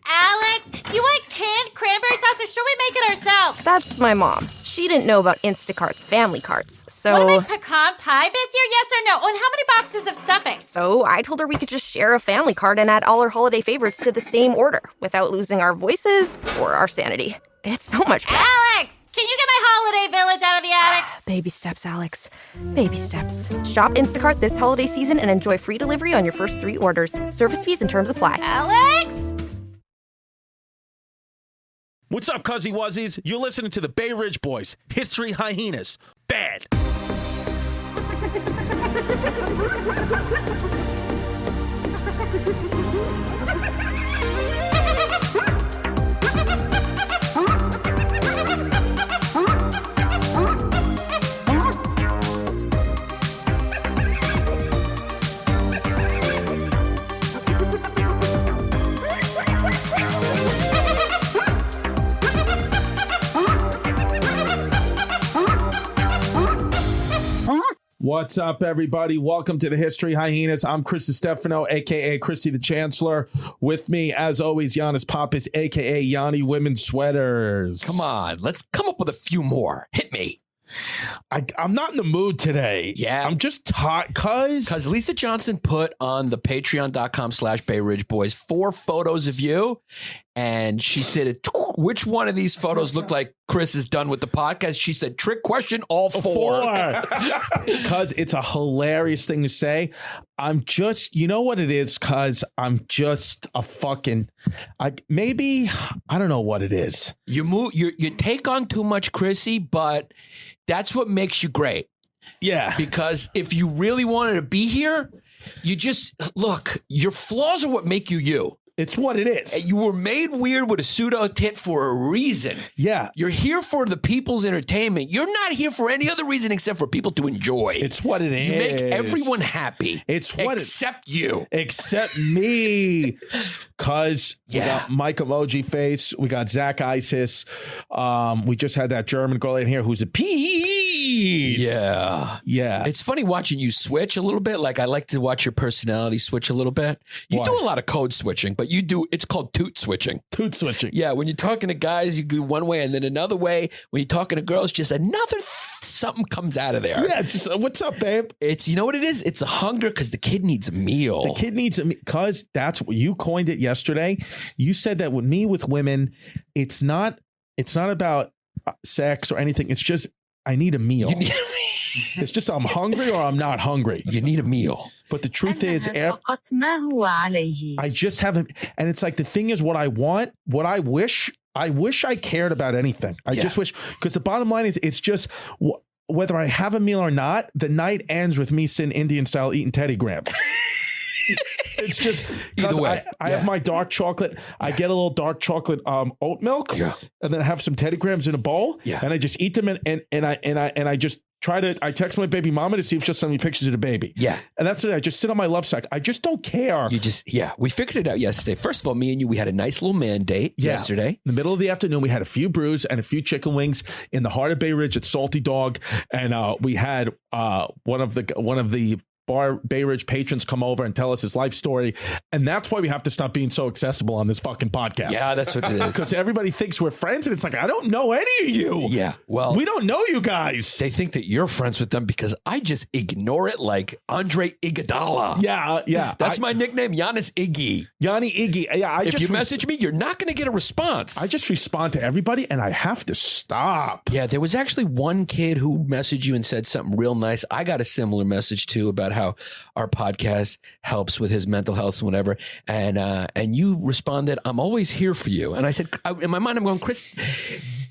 Alex, you want canned cranberry sauce or should we make it ourselves? That's my mom. She didn't know about Instacart's family carts, so... Want to make pecan pie this year, yes or no? Oh, and how many boxes of stuffing? So I told her we could just share a family cart and add all our holiday favorites to the same order without losing our voices or our sanity. It's so much fun. Alex, can you get my holiday village out of the attic? Baby steps, Alex. Baby steps. Shop Instacart this holiday season and enjoy free delivery on your first 3 orders. Service fees and terms apply. Alex? What's up, Cuzzy Wuzzies? You're listening to the Bay Ridge Boys, History Hyenas. Bad. What's up, everybody? Welcome to the History Hyenas. I'm Chris Stefano, a.k.a. Chrissy the Chancellor. With me, as always, Giannis Pappas, a.k.a. Yanni Women's Sweaters. Come on, let's come up with a few more. Hit me. I'm not in the mood today. Yeah. I'm just tired, Because Lisa Johnson put on the patreon.com/Bay Ridge Boys 4 photos of you. And she said, which one of these photos look like Chris is done with the podcast? She said, trick question, all 4. Because it's a hilarious thing to say. I'm just, you know what it is? Because I'm just a fucking, I don't know what it is. You take on too much, Chrissy, but that's what makes you great. Yeah. Because if you really wanted to be here, you just, look, your flaws are what make you you. It's what it is. You were made weird with a pseudo tit for a reason. Yeah. You're here for the people's entertainment. You're not here for any other reason except for people to enjoy. It's what it is. You make everyone happy. It's what except you. Except me. Because we got Mike Emoji Face. We got Zach Isis. We just had that German girl in here who's a piece. Yeah. Yeah. It's funny watching you switch a little bit. Like, I like to watch your personality switch a little bit. You do a lot of code switching, but it's called toot switching. Toot switching. Yeah, when you're talking to guys, you go one way and then another way. When you're talking to girls, just another something comes out of there. Yeah, it's just, what's up, babe? It's, you know what it is? It's a hunger because the kid needs a meal. The kid needs a meal, because that's what you coined it yesterday. You said that with women, it's not about sex or anything. It's just, I need a meal. It's just I'm hungry or I'm not hungry. You need a meal. But the truth is, I just haven't. And it's like, the thing is, what I want, what I wish I cared about anything. I just wish, because the bottom line is, it's just whether I have a meal or not, the night ends with me sitting Indian style eating Teddy Grahams. It's just, either way. I have my dark chocolate. I get a little dark chocolate oat milk, and then I have some Teddy Grahams in a bowl, and I just eat them, and I just I text my baby mama to see if she'll send me pictures of the baby. Yeah. And that's it. I just sit on my love sack. I just don't care. We figured it out yesterday. First of all, me and you, we had a nice little man date yesterday. In the middle of the afternoon, we had a few brews and a few chicken wings in the heart of Bay Ridge at Salty Dog. And we had one of the Bar Bay Ridge patrons come over and tell us his life story. And that's why we have to stop being so accessible on this fucking podcast. Yeah, that's what it is. Because everybody thinks we're friends, and it's like, I don't know any of you. Yeah, well, we don't know you guys. They think that you're friends with them because I just ignore it like Andre Iguodala. Yeah. That's my nickname, Giannis Iggy. Yanni Iggy. Yeah, if you message me, you're not going to get a response. I just respond to everybody, and I have to stop. Yeah, there was actually one kid who messaged you and said something real nice. I got a similar message too about how our podcast helps with his mental health and whatever. And you responded, I'm always here for you. And I said, in my mind, I'm going, Chris,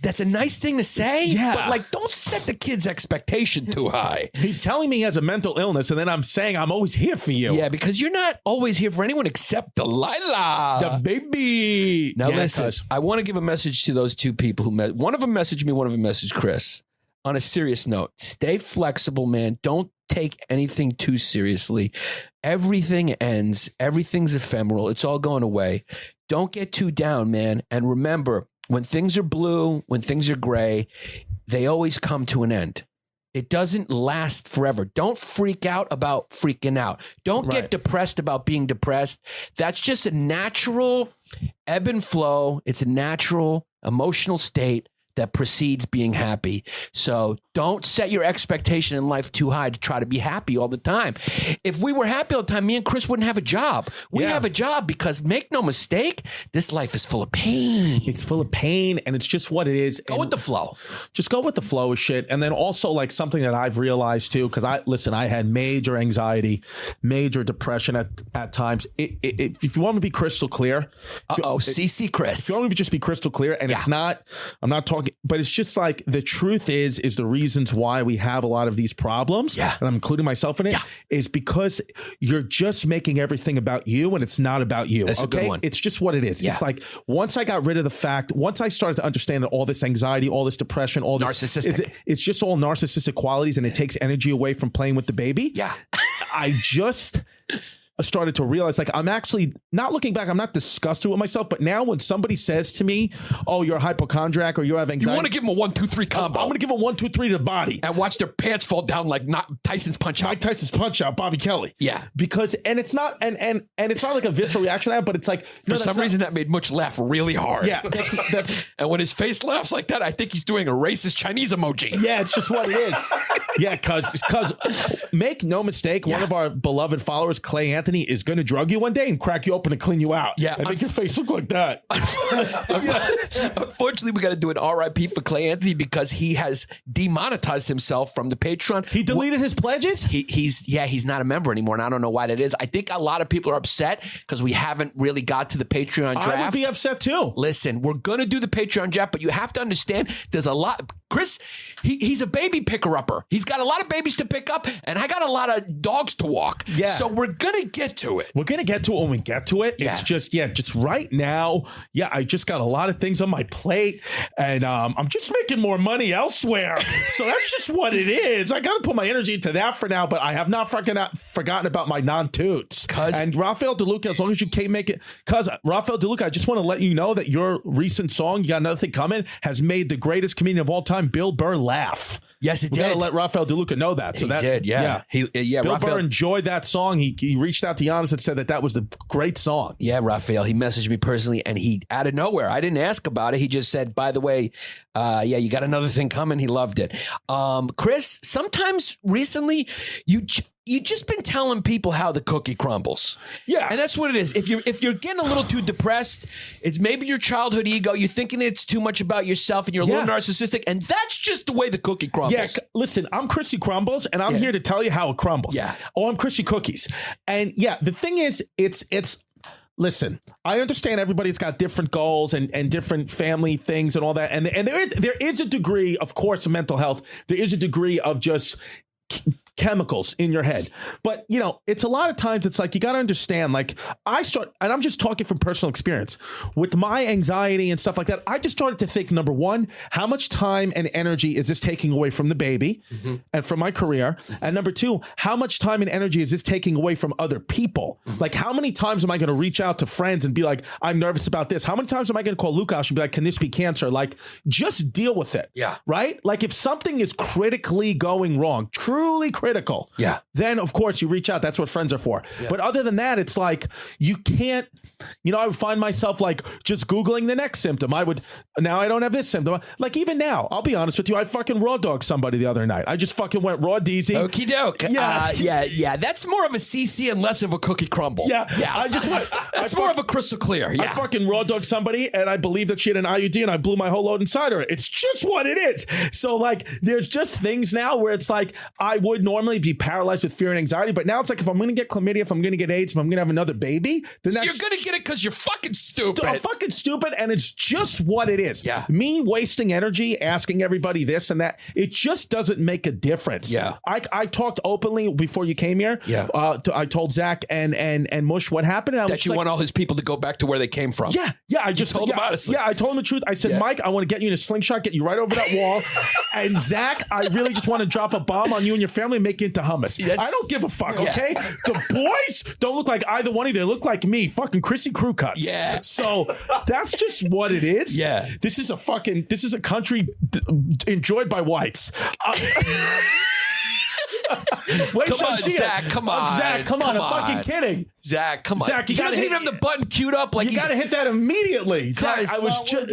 that's a nice thing to say. Yeah. But like, don't set the kid's expectation too high. He's telling me he has a mental illness, and then I'm saying I'm always here for you. Yeah, because you're not always here for anyone except Delilah. The baby. Now listen, I want to give a message to those two people who one of them messaged me, one of them messaged Chris. On a serious note, stay flexible, man. Don't take anything too seriously. Everything ends. Everything's ephemeral. It's all going away. Don't get too down, man. And remember, when things are blue, when things are gray, they always come to an end. It doesn't last forever. Don't freak out about freaking out. Don't get depressed about being depressed. That's just a natural Ebb and flow. It's a natural emotional state that precedes being happy. So don't set your expectation in life too high to try to be happy all the time. If we were happy all the time, me and Chris wouldn't have a job. We have a job because, make no mistake, this life is full of pain. It's full of pain, and it's just what it is. Go with the flow. Just go with the flow of shit. And then also, like, something that I've realized too, because I had major anxiety, major depression at times. If you want me to be crystal clear, CC Chris. If you want me to just be crystal clear, and it's not, I'm not talking, but it's just like the truth is the reasons why we have a lot of these problems, and I'm including myself in it, is because you're just making everything about you, and it's not about you. That's a good one. It's just what it is. It's like, once I got rid of the fact, once I started to understand that all this anxiety, all this depression, all this narcissistic, it's just all narcissistic qualities, and it takes energy away from playing with the baby. I just started to realize, like, I'm actually not looking back. I'm not disgusted with myself, but now when somebody says to me, "Oh, you're a hypochondriac or you have anxiety," you want to give them a 1, 2, 3 combo. I'm going to give them 1, 2, 3 to the body and watch their pants fall down like Tyson's Punch Out. Mike Tyson's Punch Out, Bobby Kelly. Because it's not and it's not like a visceral reaction to that, but it's like, for some reason that made Mutch laugh really hard. That's and when his face laughs like that, I think he's doing a racist Chinese emoji. Yeah, it's just what it is. Because make no mistake, one of our beloved followers, Clay Anthony, is going to drug you one day and crack you open and clean you out. And make your face look like that. Unfortunately, we got to do an RIP for Clay Anthony because he has demonetized himself from the Patreon. He deleted his pledges? He's not a member anymore, and I don't know why that is. I think a lot of people are upset because we haven't really got to the Patreon draft. I would be upset too. Listen, we're going to do the Patreon draft, but you have to understand there's a lot. Chris, he's a baby picker-upper. He's got a lot of babies to pick up, and I got a lot of dogs to walk. So we're going to get to it. We're going to get to it when we get to it. It's just right now. I just got a lot of things on my plate, and I'm just making more money elsewhere. So that's just what it is. I got to put my energy into that for now, but I have not forgotten about my non-toots. And Rafael DeLuca, as long as you can't make it, because Rafael DeLuca, I just want to let you know that your recent song, You Got Another Thing Coming, has made the greatest comedian of all time, Bill Burr, laugh. Yes, it did. We got to let Rafael DeLuca know that. So he did, Bill Burr enjoyed that song. He reached out to Hyenas and said that was the great song. Yeah, Rafael. He messaged me personally, and he, out of nowhere, I didn't ask about it. He just said, by the way, you got another thing coming. He loved it. Chris, sometimes recently, you just been telling people how the cookie crumbles. Yeah. And that's what it is. If you're getting a little too depressed, it's maybe your childhood ego. You're thinking it's too much about yourself and you're a little narcissistic. And that's just the way the cookie crumbles. Yeah. Listen, I'm Chrissy Crumbles and I'm here to tell you how it crumbles. Yeah. Oh, I'm Chrissy Cookies. And the thing is, it's listen, I understand everybody's got different goals and different family things and all that. And there is a degree, of course, of mental health. There is a degree of just chemicals in your head. But, it's a lot of times it's like, you got to understand, like and I'm just talking from personal experience with my anxiety and stuff like that. I just started to think, number one, how much time and energy is this taking away from the baby and from my career? And number two, how much time and energy is this taking away from other people? Like, how many times am I going to reach out to friends and be like, I'm nervous about this? How many times am I going to call Lukash and be like, can this be cancer? Like, just deal with it. Yeah. Right? Like, if something is critically going wrong, truly critical, then of course you reach out. That's what friends are for. But other than that, it's like, you can't, I would find myself like just Googling the next symptom. Now I don't have this symptom. Like, even now, I'll be honest with you, I fucking raw dogged somebody the other night. I just fucking went raw DZ. Okie doke. Yeah. That's more of a CC and less of a cookie crumble. Yeah. I just went. It's more of a crystal clear. Yeah. I fucking raw dogged somebody and I believe that she had an IUD and I blew my whole load inside her. It's just what it is. So like, there's just things now where it's like, I would normally be paralyzed with fear and anxiety, but now it's like, if I'm going to get chlamydia, if I'm going to get AIDS, if I'm going to have another baby, then you're going to get it because you're fucking stupid. I'm fucking stupid, and it's just what it is. Yeah. Me wasting energy asking everybody this and that, it just doesn't make a difference. Yeah. I talked openly before you came here. Yeah. I told Zach and Mush what happened. And that you want all his people to go back to where they came from. Yeah. I just told him honestly. Yeah, I told him the truth. I said, Mike, I want to get you in a slingshot, get you right over that wall. And Zach, I really just want to drop a bomb on you and your family and make you into hummus. I don't give a fuck, okay? The boys don't look like either one of you. They look like me, fucking Chrissy Crew Cuts. Yeah. So that's just what it is. Yeah. This is a country enjoyed by whites. Come on, Zach. Come on. Zach, come on. I'm fucking kidding. Zach, come on. Zach, he doesn't even have the button queued up. Like you got to hit that immediately. Zach, I was just.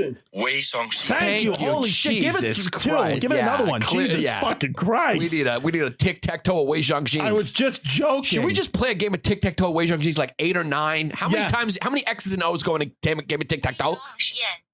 Thank you. Holy shit. Give it Jesus two. Christ. Give it another one. Jesus fucking Christ. We need a tic-tac-toe at Wei Zhangxin. I was just joking. Should we just play a game of tic-tac-toe at Wei Zhangxin? Like 8 or 9? How many X's and O's go in a game of tic-tac-toe?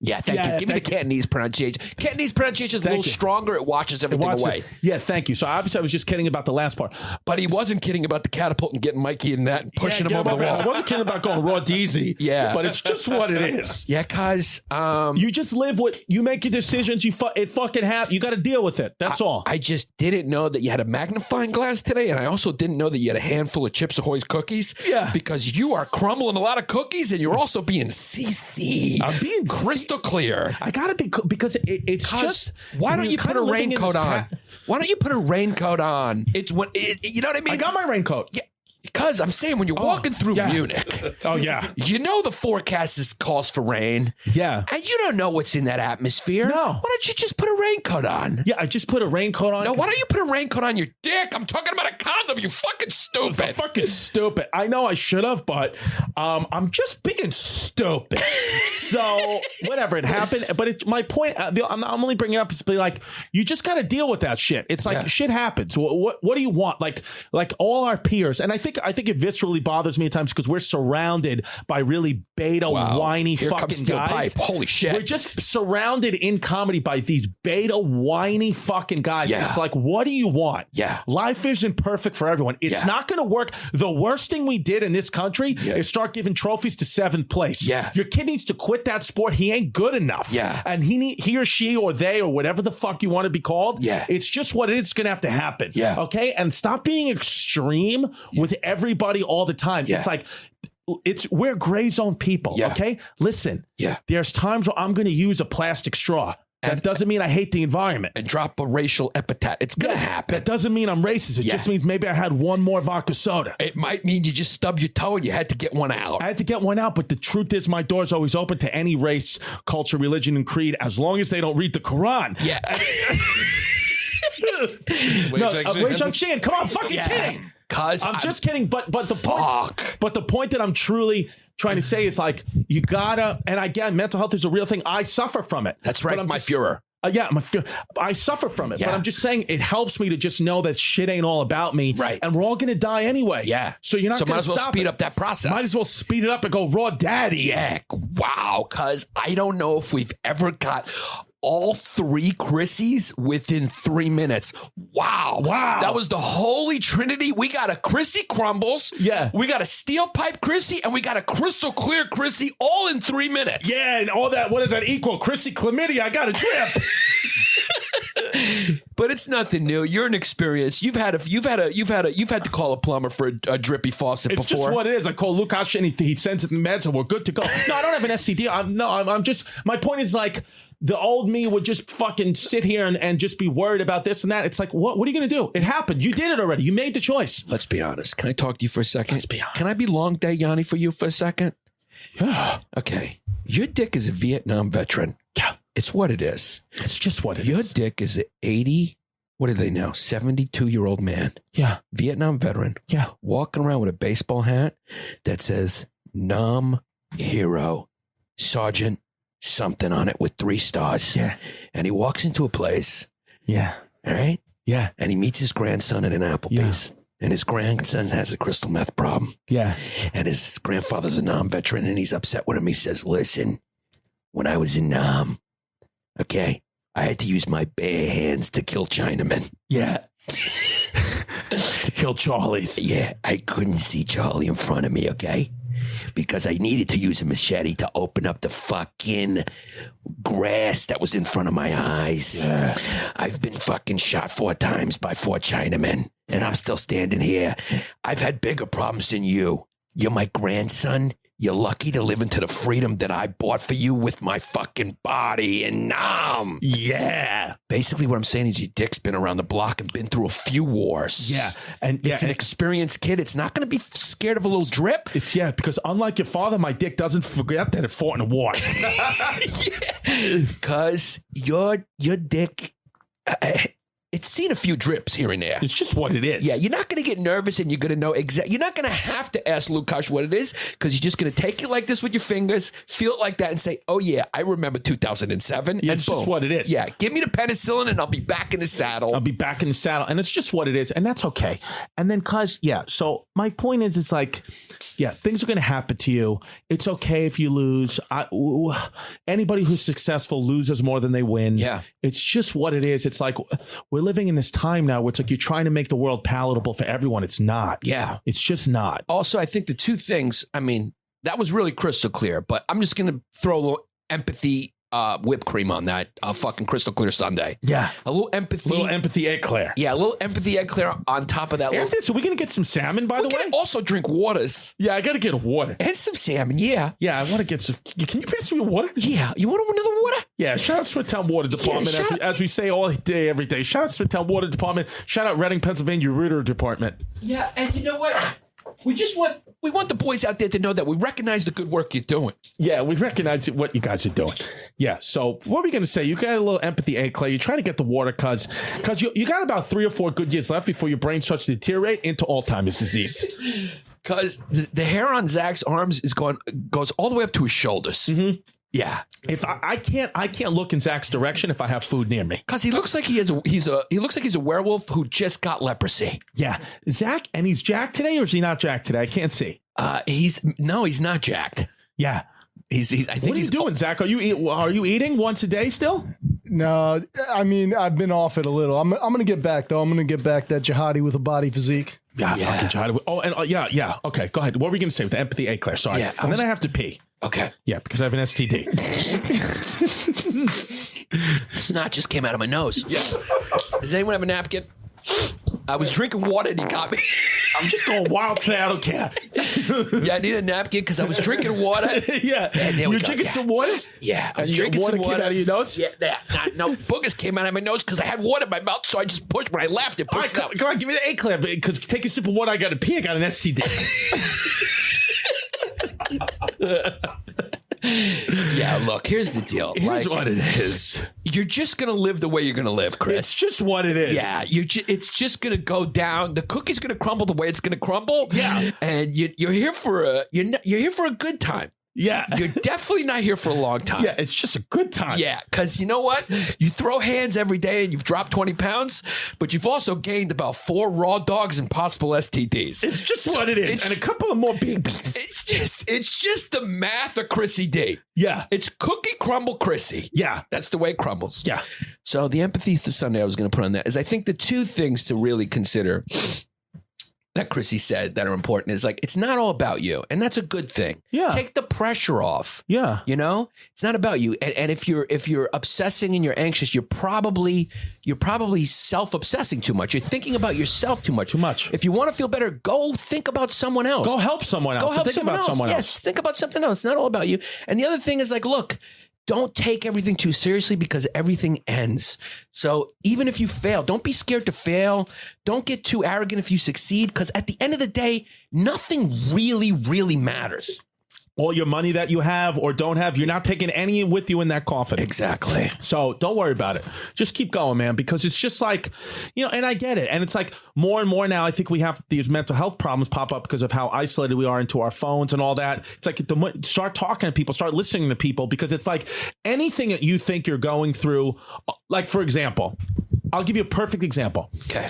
Yeah, thank you. Give me the Cantonese pronunciation. Cantonese pronunciation is a little stronger. It washes everything away. Yeah, thank you. So obviously I was just kidding about the last part. But he wasn't kidding about the catapult and getting Mikey in that and pushing him over the wall. I wasn't kidding about going raw deezy. Yeah. But it's just what it is. Yeah, cuz. You just live with, you make your decisions, it fucking happens. You got to deal with it. That's all. I just didn't know that you had a magnifying glass today, and I also didn't know that you had a handful of Chips Ahoy's cookies. Yeah. Because you are crumbling a lot of cookies, and you're also being CC. I'm being crystal clear. I got to be, because it's just. Why don't you put a raincoat on? Why don't you put a raincoat on? It's what, you know what I mean? I got my raincoat. Yeah. Because I'm saying when you're walking through Munich, you know the forecast calls for rain. Yeah. And you don't know what's in that atmosphere. No. Why don't you just put a raincoat on? Yeah, I just put a raincoat on. No, why don't you put a raincoat on your dick? I'm talking about a condom, you fucking stupid. I'm fucking stupid. I know I should have, but I'm just being stupid. So, whatever, it happened. But my point, I'm only bringing it up is be like, you just got to deal with that shit. It's like, shit happens. What do you want? Like all our peers, and I think it viscerally bothers me at times because we're surrounded by really beta, whiny Here fucking comes steel guys. Pipe. Holy shit. We're just surrounded in comedy by these beta, whiny fucking guys. Yeah. It's like, what do you want? Yeah. Life isn't perfect for everyone. It's not going to work. The worst thing we did in this country is start giving trophies to 7th place. Yeah. Your kid needs to quit that sport. He ain't good enough. Yeah. And he or she or they or whatever the fuck you want to be called. Yeah. It's just what it is. It's going to have to happen. Yeah. Okay. And stop being extreme with everybody all the time. Yeah. It's like, we're gray zone people. Yeah. Okay. Listen. Yeah. There's times where I'm going to use a plastic straw. That doesn't mean I hate the environment. And drop a racial epithet. It's going to happen. That doesn't mean I'm racist. It just means maybe I had one more vodka soda. It might mean you just stubbed your toe and you had to get one out. I had to get one out, but the truth is my door's always open to any race, culture, religion, and creed as long as they don't read the Quran. Yeah. Wei Zhangxin, come on, fucking kidding. I'm just kidding, but the point that I'm truly trying to say is like, you gotta, and again, mental health is a real thing. I suffer from it. That's right, my Führer. I suffer from it, but I'm just saying it helps me to just know that shit ain't all about me. Right. And we're all going to die anyway. Yeah. So you're not going to stop. Might as well speed up that process. Might as well speed it up and go raw daddy. Yeah. Wow. Because I don't know if we've ever got all 3 Chrissies within 3 minutes. Wow. That was the holy trinity. We got a Chrissy Crumbles. Yeah. We got a steel pipe Chrissy and we got a crystal clear Chrissy all in 3 minutes. Yeah. And all that, what does that equal? Chrissy chlamydia. I got a drip. But it's nothing new. You're an experience. You've had to call a plumber for a drippy faucet before. It's just what it is. I call Lukash and he sends it in meds and we're good to go. No, I don't have an STD. I'm just, my point is like, the old me would just fucking sit here and just be worried about this and that. It's like, what are you going to do? It happened. You did it already. You made the choice. Let's be honest. Can I talk to you for a second? Let's be honest. Can I be long day Yanni for you for a second? Yeah. Okay. Your dick is a Vietnam veteran. Yeah. It's what it is. It's just what it Your is. dick is an 80, what are they now? 72-year-old man. Yeah. Vietnam veteran. Yeah. Walking around with a baseball hat that says Nam Hero Sergeant something on it with 3 stars. Yeah. And he walks into a place. Yeah. All right. Yeah. And he meets his grandson at an Applebee's. Yeah. And his grandson has a crystal meth problem. Yeah. And his grandfather's a Nam veteran and he's upset with him. He says, listen, when I was in Nam, okay, I had to use my bare hands to kill Chinamen. Yeah. To kill Charlies. Yeah. I couldn't see Charlie in front of me, okay? Because I needed to use a machete to open up the fucking grass that was in front of my eyes. Yeah. I've been fucking shot 4 times by 4 Chinamen, and I'm still standing here. I've had bigger problems than you. You're my grandson. You're lucky to live into the freedom that I bought for you with my fucking body and Nam. Yeah. Basically, what I'm saying is your dick's been around the block and been through a few wars. Yeah. And it's an experienced kid. It's not going to be scared of a little drip. It's because unlike your father, my dick doesn't forget that it fought in a war. Because your dick, it's seen a few drips here and there. It's just what it is. Yeah, you're not going to get nervous and you're going to know exactly. You're not going to have to ask Lukash what it is because you're just going to take it like this with your fingers, feel it like that, and say, "Oh yeah, I remember 2007." Yeah, and it's boom. just what it is. Yeah, give me the penicillin and I'll be back in the saddle. And it's just what it is, and that's okay. And then, so my point is, it's like, yeah, things are going to happen to you. It's okay if you lose. Anybody who's successful loses more than they win. Yeah, it's just what it is. It's like we're living in this time now where it's like you're trying to make the world palatable for everyone. It's not. Yeah. It's just not. Also, I think the two things, I mean, that was really crystal clear, but I'm just going to throw a little empathy whipped cream on that fucking crystal clear sundae. Yeah. A little empathy eclair. Yeah, a little empathy eclair on top of that. So we're going to get some salmon, by the way? Also drink waters. Yeah, I got to get water. And some salmon, yeah. Yeah, I want to get some. Can you pass me water? Yeah. You want another water? Yeah, shout out Smithtown Water Department, as we say all day, every day. Shout out Smithtown Water Department. Shout out Reading, Pennsylvania Ritter Department. Yeah, and you know what? We want the boys out there to know that we recognize the good work you're doing. Yeah, we recognize what you guys are doing. Yeah, so what are we going to say? You got a little empathy, Clay. You're trying to get the water because you got about 3 or 4 good years left before your brain starts to deteriorate into Alzheimer's disease. Because the hair on Zach's arms goes all the way up to his shoulders. Mm-hmm. Yeah. If I can't look in Zach's direction if I have food near me. Because he looks like he looks like he's a werewolf who just got leprosy. Yeah. Zach, and he's jacked today, or is he not jacked today? I can't see. He's not jacked. Yeah. I think what are you doing, Zach? Are you eating once a day still? No, I mean, I've been off it a little. I'm going to get back, though. I'm going to get back that jihadi with a body physique. Yeah. Fucking jihadi. Oh, and yeah. Okay, go ahead. What were we going to say with the empathy eclair? Sorry. Yeah, then I have to pee. Okay. Yeah, because I have an STD. Snot just came out of my nose. Yeah. Does anyone have a napkin? I was drinking water and he got me. I'm just going wild today. I don't care. Yeah, I need a napkin because I was drinking water. Yeah. You're drinking some water? Yeah. I was drinking water some water. Came out of your nose? Yeah. No, boogers came out of my nose because I had water in my mouth, so I just pushed. When I laughed, it pushed out. Come on, give me the eclair because take a sip of water. I got to pee. I got an STD. Yeah, look, here's the deal. Here's what it is. You're just going to live the way you're going to live, Chris. It's just what it is. Yeah, it's just going to go down. The cookie's going to crumble the way it's going to crumble. Yeah. And you're here for a good time. Yeah. You're definitely not here for a long time. Yeah, it's just a good time. Yeah, because you know what? You throw hands every day and you've dropped 20 pounds, but you've also gained about 4 raw dogs and possible STDs. It's just what it is. And a couple of more babies. It's just the math of Chrissy D. Yeah. It's cookie crumble Chrissy. Yeah. That's the way it crumbles. Yeah. So the empathy for Sunday I was going to put on that is I think the two things to really consider that Chrissy said that are important is like, it's not all about you. And that's a good thing. Yeah. Take the pressure off. Yeah. You know, it's not about you. And if you're obsessing and you're anxious, you're probably self-obsessing too much. You're thinking about yourself too much. Too much. If you want to feel better, go think about someone else. Go help someone else. Go help think someone about else. someone else. Yes, think about something else. It's not all about you. And the other thing is like, look, don't take everything too seriously because everything ends. So even if you fail, don't be scared to fail. Don't get too arrogant if you succeed, because at the end of the day, nothing really, really matters. All your money that you have or don't have, you're not taking any with you in that coffin. Exactly. So don't worry about it. Just keep going, man, because it's just like, and I get it. And it's like more and more now, I think we have these mental health problems pop up because of how isolated we are into our phones and all that. It's like start talking to people, start listening to people, because it's like anything that you think you're going through, like, for example, I'll give you a perfect example. Okay.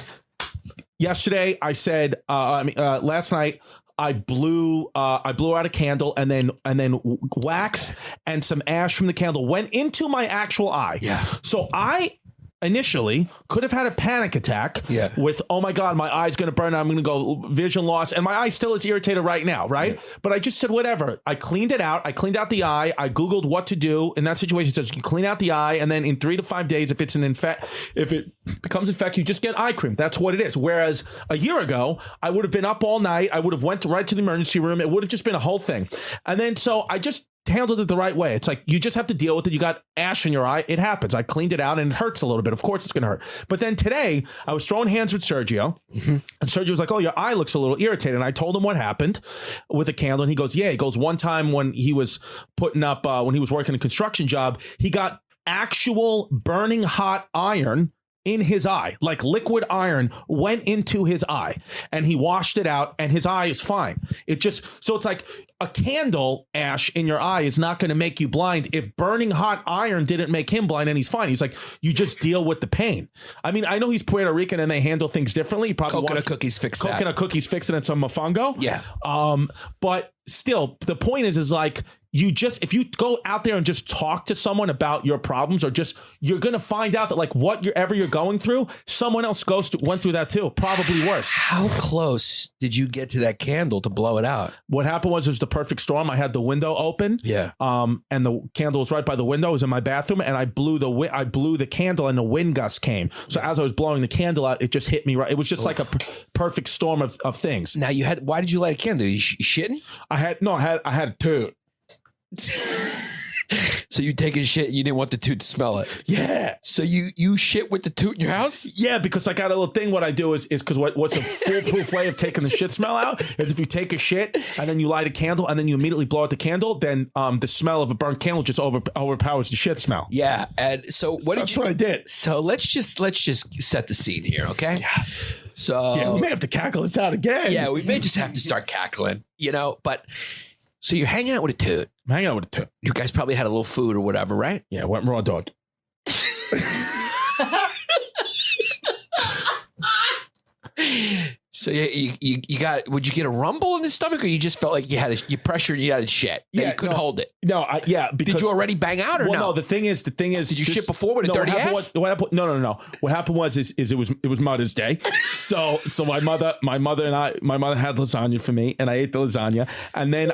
Yesterday, I said, last night, I blew out a candle and then wax and some ash from the candle went into my actual eye. Yeah. So I initially could have had a panic attack with, oh my God, my eye's going to burn. I'm going to go vision loss. And my eye still is irritated right now. Right. Yeah. But I just said, whatever. I cleaned it out. I cleaned out the eye. I Googled what to do in that situation. It says you can clean out the eye. And then in 3 to 5 days, if it becomes infected, you just get eye cream. That's what it is. Whereas a year ago, I would have been up all night. I would have went right to the emergency room. It would have just been a whole thing. And then so I just handled it the right way. It's like, you just have to deal with it. You got ash in your eye. It happens. I cleaned it out and it hurts a little bit. Of course it's going to hurt. But then today I was throwing hands with Sergio and Sergio was like, oh, your eye looks a little irritated. And I told him what happened with a candle. And he goes, yeah, one time when he was putting up, when he was working a construction job, he got actual burning hot iron in his eye, like liquid iron went into his eye, and he washed it out, and his eye is fine. So it's like a candle ash in your eye is not going to make you blind. If burning hot iron didn't make him blind, and he's fine. He's like, you just deal with the pain. I mean, I know he's Puerto Rican and they handle things differently. Coconut cookies fix that. Coconut cookies fixing it, some mofongo. Yeah. But still, the point is like, if you go out there and just talk to someone about your problems, or you're going to find out that like whatever you're going through, someone else went through that too, probably worse. How close did you get to that candle to blow it out? What happened was it was the perfect storm. I had the window open. Yeah. And the candle was right by the window. It was in my bathroom, and I blew the candle, and the wind gust came. So as I was blowing the candle out, it just hit me right. It was just like a perfect storm of things. Now why did you light a candle? You shitting? I had a toot. So you take a shit, you didn't want the toot to smell it. Yeah. So you shit with the toot in your house? Yeah, because I got a little thing. What I do is because what's a foolproof way of taking the shit smell out is if you take a shit and then you light a candle and then you immediately blow out the candle, then the smell of a burnt candle just overpowers the shit smell. Yeah. And so that's what I did. So let's just set the scene here, okay? Yeah. So yeah, we may have to cackle this out again. Yeah, we may just have to start cackling, but so you're hanging out with a toot. I'm hanging out with a toot. You guys probably had a little food or whatever, right? Yeah, went raw dog. So you got, would you get a rumble in the stomach, or you just felt like you pressured, you had a shit? Yeah, you couldn't hold it. No, because did you already bang out or no? No, the thing is, did you shit before with a dirty ass? No. What happened was it was Mother's Day, so my mother had lasagna for me, and I ate the lasagna, and then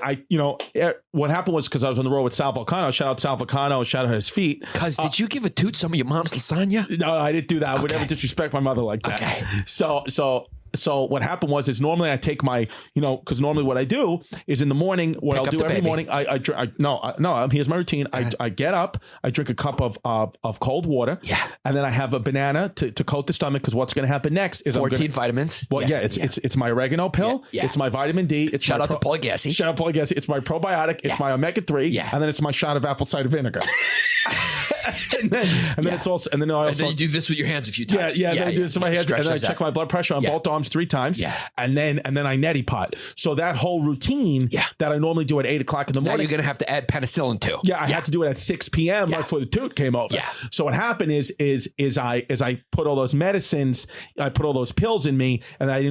what happened was because I was on the road with Sal Volcano. Shout out Sal Volcano, shout out his feet. Because did you give a toot some of your mom's lasagna? No, I didn't do that. I would never disrespect my mother like that. Okay. So what happened was normally I take my, because normally what I do is in the morning, what I'll do every morning, here's my routine. I get up, I drink a cup of cold water. Yeah. And then I have a banana to coat the stomach, because what's going to happen next is 14 vitamins. Well, it's my oregano pill. Yeah. It's my vitamin D. It's Shout out to Paul Gassi. Shout out Paul Gassi. It's my probiotic. It's my omega-3. Yeah. And then it's my shot of apple cider vinegar. and then it's also, and then I also, and then you do this with your hands a few times. Then I do this with my hands, and then I check my blood pressure on both arms 3 times. Yeah. And then I neti pot. So that whole routine that I normally do at 8 o'clock in the morning. Now you're going to have to add penicillin too. Yeah. I had to do it at 6 p.m. right before the toot came over. Yeah. So what happened is I put all those medicines, I put all those pills in me, and I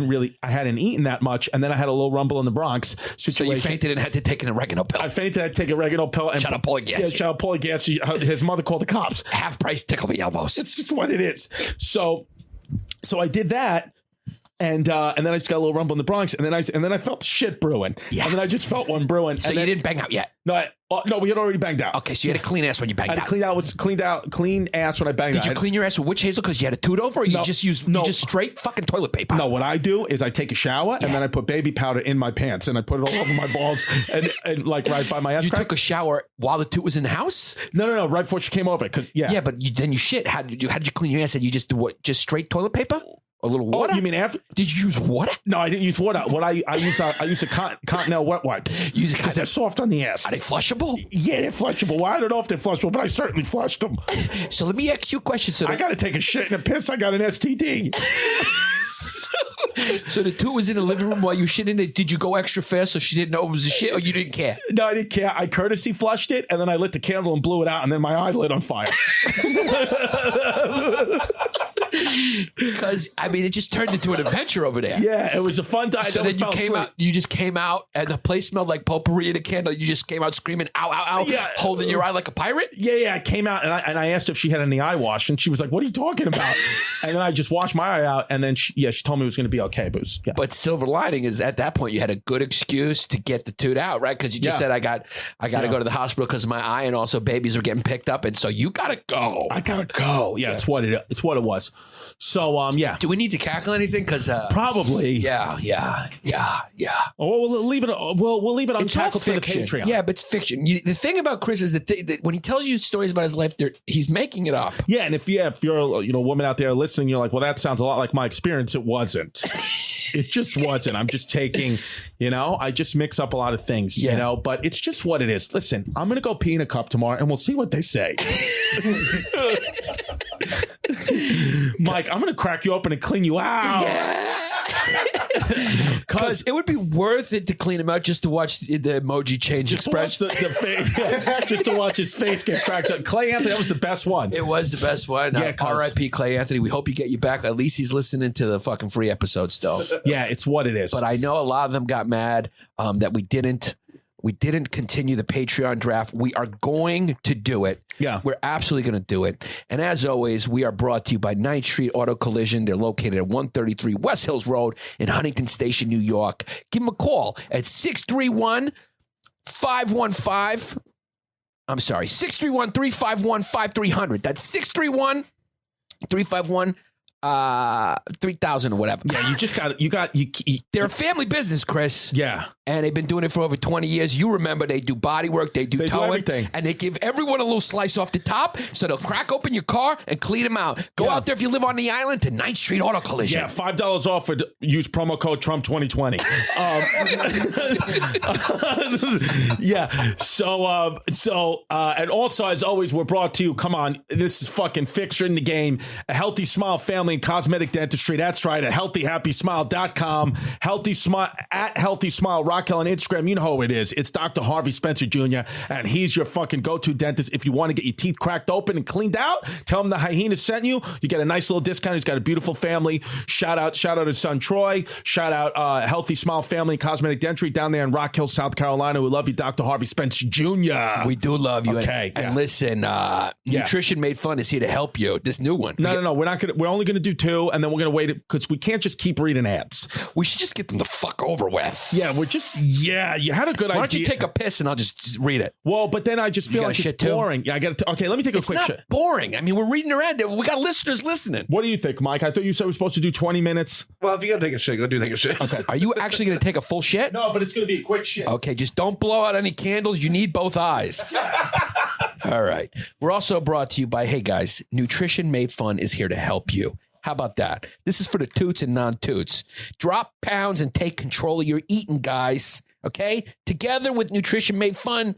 hadn't eaten that much. And then I had a little rumble in the Bronx situation. So you fainted and had to take an oregano pill. I fainted, I had to take an oregano pill. And shout out Paul Gassi. Yeah, shout out Paul Gassi. His mother called the cops. Half price tickle me elbows. It's just what it is. So I did that. And then I just got a little rumble in the Bronx, and then I felt shit brewing. Yeah. And then I just felt one brewing. So you didn't bang out yet? No, we had already banged out. Okay, so you had a clean ass when you banged out. I had clean ass when I banged out. Did you clean your ass with witch hazel because you had a toot over, or you just straight fucking toilet paper? No, what I do is I take a shower and then I put baby powder in my pants and I put it all over my balls and like right by my ass. You took a shower while the toot was in the house? No, right before she came over. Yeah, but then you shit. How did you clean your ass? And you just do what? Just straight toilet paper? A little water? Oh, you mean after? Did you use water? No, I didn't use water. What I use a Continental wet wipe. Because they're soft on the ass. Are they flushable? Yeah, they're flushable. Well, I don't know if they're flushable, but I certainly flushed them. So let me ask you a question. So I got to take a shit and a piss. I got an STD. So the toot was in the living room while you shit in it. Did you go extra fast so she didn't know it was a shit, or you didn't care? No, I didn't care. I courtesy flushed it, and then I lit the candle and blew it out, and then my eye lit on fire. Because it just turned into an adventure over there. Yeah, it was a fun time. So then you just came out, and the place smelled like potpourri in a candle. You just came out screaming, "Ow, ow, ow!" Holding your eye like a pirate. Yeah. I came out and I asked if she had any eye wash, and she was like, "What are you talking about?" And then I just washed my eye out, and then she told me it was going to be okay. But silver lining is at that point you had a good excuse to get the toot out, right? Because you just said I got to go to the hospital because of my eye, and also babies are getting picked up, and so you gotta go. I gotta go. Yeah, it's what it was. So do we need to cackle anything? Because probably. Yeah. Oh, we'll leave it. We'll leave it uncackled for the Patreon. Yeah, but it's fiction. The thing about Chris is that when he tells you stories about his life, he's making it up. Yeah, and if you're a woman out there listening, you're like, well, that sounds a lot like my experience. It wasn't. It just wasn't. I'm just taking, I just mix up a lot of things, but it's just what it is. Listen, I'm going to go pee in a cup tomorrow and we'll see what they say. Mike, I'm going to crack you open and clean you out. Yeah. Because it would be worth it to clean him out just to watch the emoji change expression. The face, just to watch his face get cracked up. Clay Anthony, that was the best one. It was the best one. Yeah, R.I.P. Clay Anthony. We hope you get you back. At least he's listening to the fucking free episode still. Yeah, it's what it is. But I know a lot of them got mad that we didn't continue the Patreon draft. We are going to do it. Yeah. We're absolutely going to do it. And as always, we are brought to you by 9th Street Auto Collision. They're located at 133 West Hills Road in Huntington Station, New York. Give them a call at 631-515. I'm sorry, 631-351-5300. That's 631-351 3,000 or whatever. Yeah, They're a family business, Chris. Yeah. And they've been doing it for over 20 years. You remember they do body work, they do towing, everything. and they give everyone a little slice off the top, so they'll crack open your car and clean them out. Go out there if you live on the island to 9th Street Auto Collision. Yeah, $5 off for use promo code Trump 2020. Yeah. So and also as always, we're brought to you. Come on, this is fucking fixture in the game. A Healthy Smile Family and Cosmetic Dentistry. That's right. At healthyhappysmile.com. Healthy Smile at Healthy Smile Rock Hill on Instagram. You know who it is. It's Dr. Harvey Spencer Jr. and he's your fucking go-to dentist. If you want to get your teeth cracked open and cleaned out, tell him the Hyenas sent you. You get a nice little discount. He's got a beautiful family. Shout out to his son Troy. Shout out Healthy Smile Family and Cosmetic Dentistry down there in Rock Hill, South Carolina. We love you, Dr. Harvey Spencer Jr. We do love you. Okay. And listen, Nutrition Made Fun is here to help you. This new one. No. We're only going to do 2, and then we're going to wait because we can't just keep reading ads. We should just get them the fuck over with. Yeah, you had a good idea. Why don't you take a piss and I'll just read it? Well, but then I just feel like it's boring. Yeah, I got to. Okay, let me take a quick shit. It's not boring. I mean, we're reading their ad. We got listeners listening. What do you think, Mike? I thought you said we're supposed to do 20 minutes. Well, if you got to take a shit, go take a shit. Okay. Are you actually going to take a full shit? No, but it's going to be a quick shit. Okay, just don't blow out any candles. You need both eyes. All right. We're also brought to you by, hey guys, Nutrition Made Fun is here to help you. How about that? This is for the toots and non-toots. Drop pounds and take control of your eating, guys. Okay? Together with Nutrition Made Fun,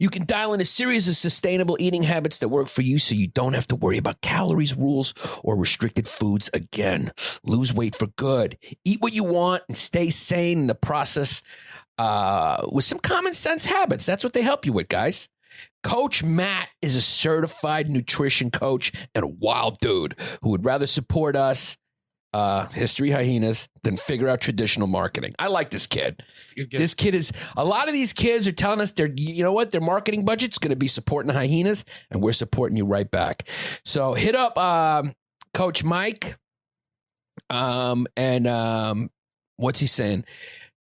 you can dial in a series of sustainable eating habits that work for you so you don't have to worry about calories, rules, or restricted foods again. Lose weight for good. Eat what you want and stay sane in the process with some common sense habits. That's what they help you with, guys. Coach Matt is a certified nutrition coach and a wild dude who would rather support us, History Hyenas, than figure out traditional marketing. I like this kid. This kid is, a lot of these kids are telling us their marketing budget's going to be supporting Hyenas, and we're supporting you right back. So hit up Coach Mike, and what's he saying?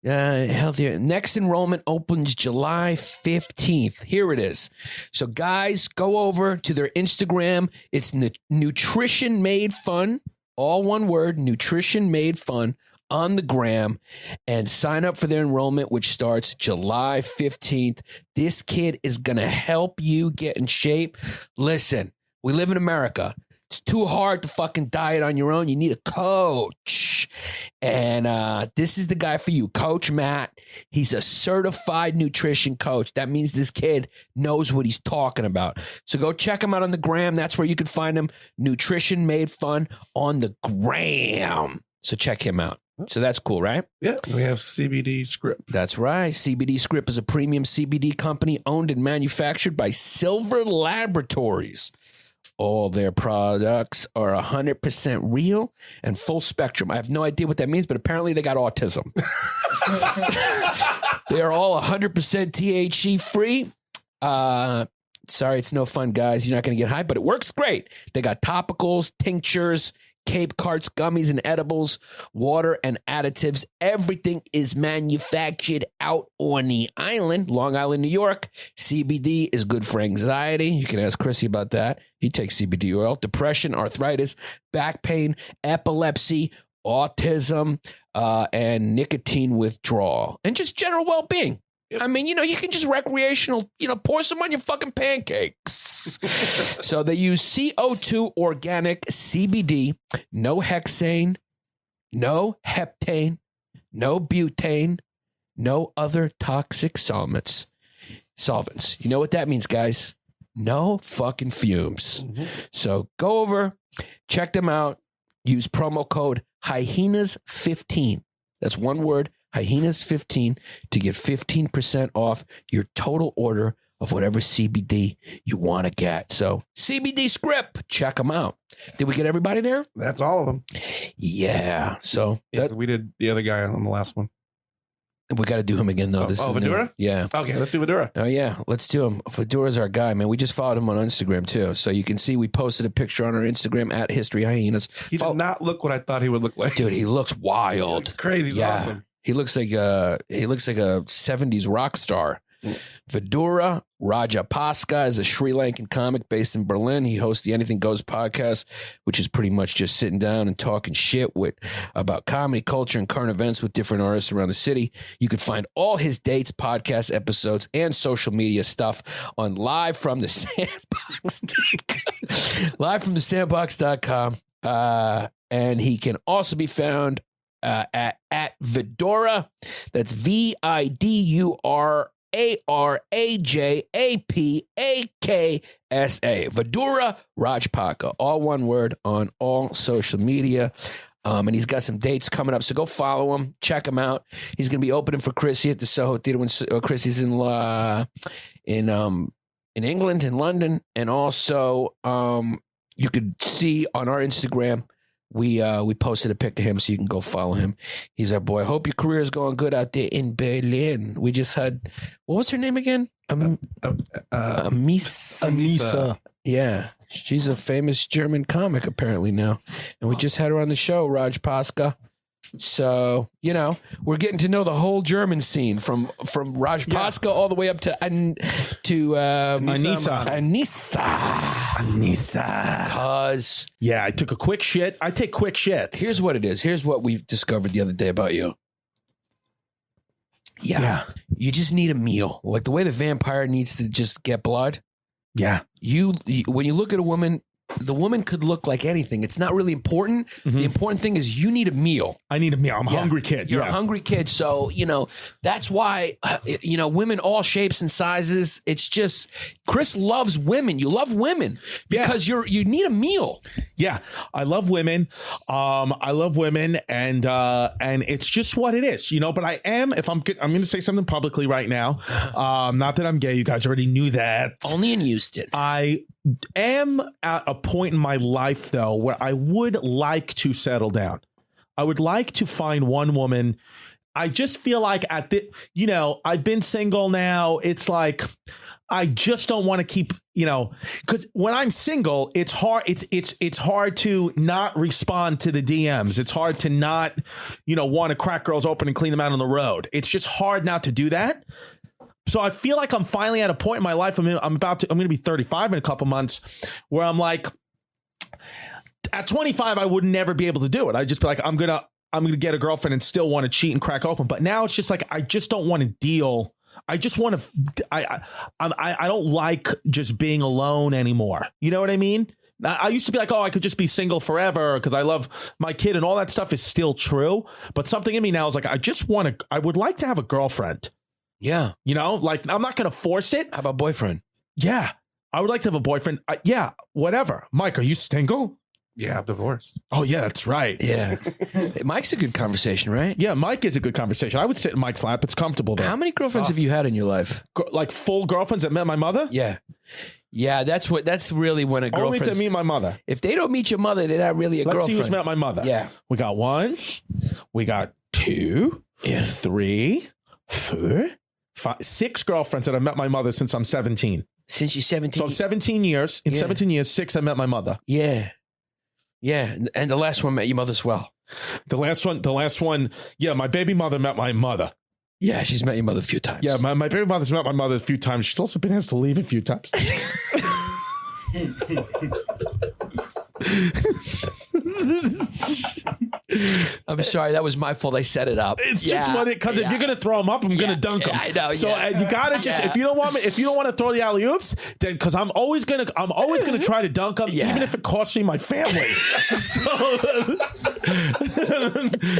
Healthier. Next enrollment opens July 15th. Here it is. So guys, go over to their Instagram. It's Nutrition Made Fun. All one word, Nutrition Made Fun on the gram, and sign up for their enrollment, which starts July 15th. This kid is going to help you get in shape. Listen, we live in America. It's too hard to fucking diet on your own. You need a coach. And this is the guy for you, Coach Matt. He's a certified nutrition coach. That means this kid knows what he's talking about. So go check him out on the gram. That's where you can find him. Nutrition Made Fun on the gram. So check him out. So that's cool, right? Yeah, we have CBD Script. That's right. CBD Script is a premium CBD company owned and manufactured by Silver Laboratories. All their products are 100% real and full spectrum. I have no idea what that means, but apparently they got autism. They are all 100% THC free. Sorry, it's no fun, guys. You're not going to get high, but it works great. They got topicals, tinctures, Cape Carts, gummies and edibles, water and additives. Everything is manufactured out on the island, Long Island, New York. CBD is good for anxiety. You can ask Chrissy about that. He takes CBD oil. Depression, arthritis, back pain, epilepsy, autism, and nicotine withdrawal, and just general well-being. I mean, you can just recreational, pour some on your fucking pancakes. So they use CO2 organic CBD, no hexane, no heptane, no butane, no other toxic solvents. You know what that means, guys? No fucking fumes. Mm-hmm. So go over Check them out. Use promo code Hyenas15. That's one word, Hyenas15, to get 15% off your total order of whatever CBD you want to get. So CBD Script, check them out. Did we get everybody there? That's all of them. Yeah. So We did the other guy on the last one. we got to do him again, though. Vidura? Yeah. Okay, let's do Vidura. Oh, yeah. Let's do him. Vidura's our guy, man. We just followed him on Instagram, too. So you can see we posted a picture on our Instagram at History Hyenas. He did not look what I thought he would look like. Dude, he looks wild. It's crazy. He's awesome. He looks like a 70s rock star. Vidura Rajapaksa is a Sri Lankan comic based in Berlin. He hosts the Anything Goes podcast, which is pretty much just sitting down and talking shit about comedy, culture, and current events with different artists around the city. You can find all his dates, podcast episodes, and social media stuff on livefromthesandbox.com. And he can also be found at Vidura. That's VIDURARAJAPAKSA. Vidura Rajapaksa. All one word on all social media. And he's got some dates coming up. So go follow him. Check him out. He's going to be opening for Chrissy at the Soho Theater when Chrissy's in England, in London. And also you could see on our Instagram, we posted a pic of him, so you can go follow him. He's our boy. Hope your career is going good out there in Berlin. We just had, what was her name again? Anissa. Yeah, she's a famous German comic apparently now, and we just had her on the show, Rajapaksa. So, we're getting to know the whole German scene from Rajapaksa all the way up to Anissa. Cause I took a quick shit. I take quick shits. Here's what it is. Here's what we discovered the other day about you. Yeah. You just need a meal. Like the way the vampire needs to just get blood. Yeah. You when you look at a woman, the woman could look like anything. It's not really important. Mm-hmm. The important thing is you need a meal. I need a meal. I'm a hungry kid. You're a hungry kid. So, that's why, women all shapes and sizes. It's just, Chris loves women. You love women because you need a meal. Yeah. I love women. And it's just what it is, but I am, I'm going to say something publicly right now. Not that I'm gay. You guys already knew that. Only in Houston. I am at a point in my life, though, where I would like to settle down. I would like to find one woman. I just feel like I've been single now. It's like, I just don't want to keep, because when I'm single, it's hard. It's hard to not respond to the DMs. It's hard to not, want to crack girls open and clean them out on the road. It's just hard not to do that. So I feel like I'm finally at a point in my life. I'm going to be 35 in a couple months where I'm like, at 25, I would never be able to do it. I'd just be like, I'm going to get a girlfriend and still want to cheat and crack open. But now it's just like, I just don't want to deal. I just want to, I don't like just being alone anymore. You know what I mean? I used to be like, I could just be single forever because I love my kid and all that stuff is still true. But something in me now is like, I would like to have a girlfriend. Yeah. Like I'm not going to force it. How about boyfriend? Yeah. I would like to have a boyfriend. Yeah. Whatever. Mike, are you single? Yeah, I'm divorced. Oh, yeah, that's right. Yeah. Mike's a good conversation, right? Yeah, Mike is a good conversation. I would sit in Mike's lap. It's comfortable there. How many girlfriends have you had in your life? Like full girlfriends that met my mother? Yeah. Yeah, that's really when a girlfriend. Only to meet my mother. If they don't meet your mother, they're not really a girlfriend. Let's see who's met my mother. Yeah. We got 1. We got 2. 3. 4. 5. 6 girlfriends that I've met my mother since I'm 17. Since you're 17? So 17 years. In 17 years, 6 I met my mother. Yeah. Yeah. And the last one met your mother as well. The last one. Yeah, my baby mother met my mother. Yeah, she's met your mother a few times. Yeah, my baby mother's met my mother a few times. She's also been asked to leave a few times. I'm sorry, that was my fault. I set it up. It's just what because if you're gonna throw them up, I'm gonna dunk them. I know. So you gotta just if you don't want to throw the alley oops, then because I'm always gonna try to dunk them, even if it costs me my family.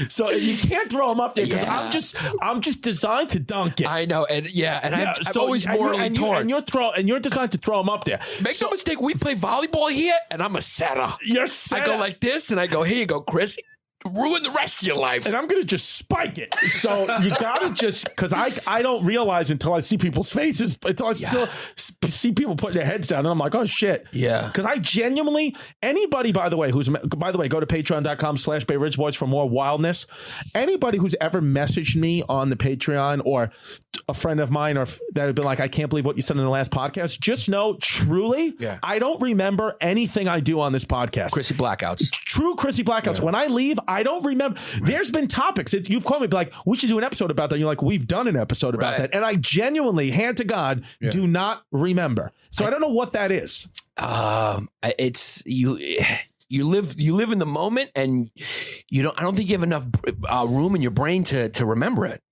So you can't throw them up there because I'm just designed to dunk it. I know, and I'm always morally torn. And you're designed to throw them up there. Make no mistake, we play volleyball here, and I'm a setter. You're setter. I go like this, and I go, here you go, Chris. Ruin the rest of your life. And I'm going to just spike it. So you got to just, because I don't realize until I see people's faces, until I still see people putting their heads down. And I'm like, oh shit. Yeah. Because I genuinely, anybody, by the way, go to patreon.com/Bay Ridge Boys for more wildness. Anybody who's ever messaged me on the Patreon or a friend of mine or that have been like, I can't believe what you said in the last podcast. Just know, truly, I don't remember anything I do on this podcast. Chrissy blackouts. True Chrissy blackouts. When I leave, I don't remember. There's been topics. You've called me like, we should do an episode about that. And you're like, we've done an episode about that. And I genuinely, hand to God, do not remember. So I don't know what that is. It's you live in the moment and I don't think you have enough room in your brain to remember it.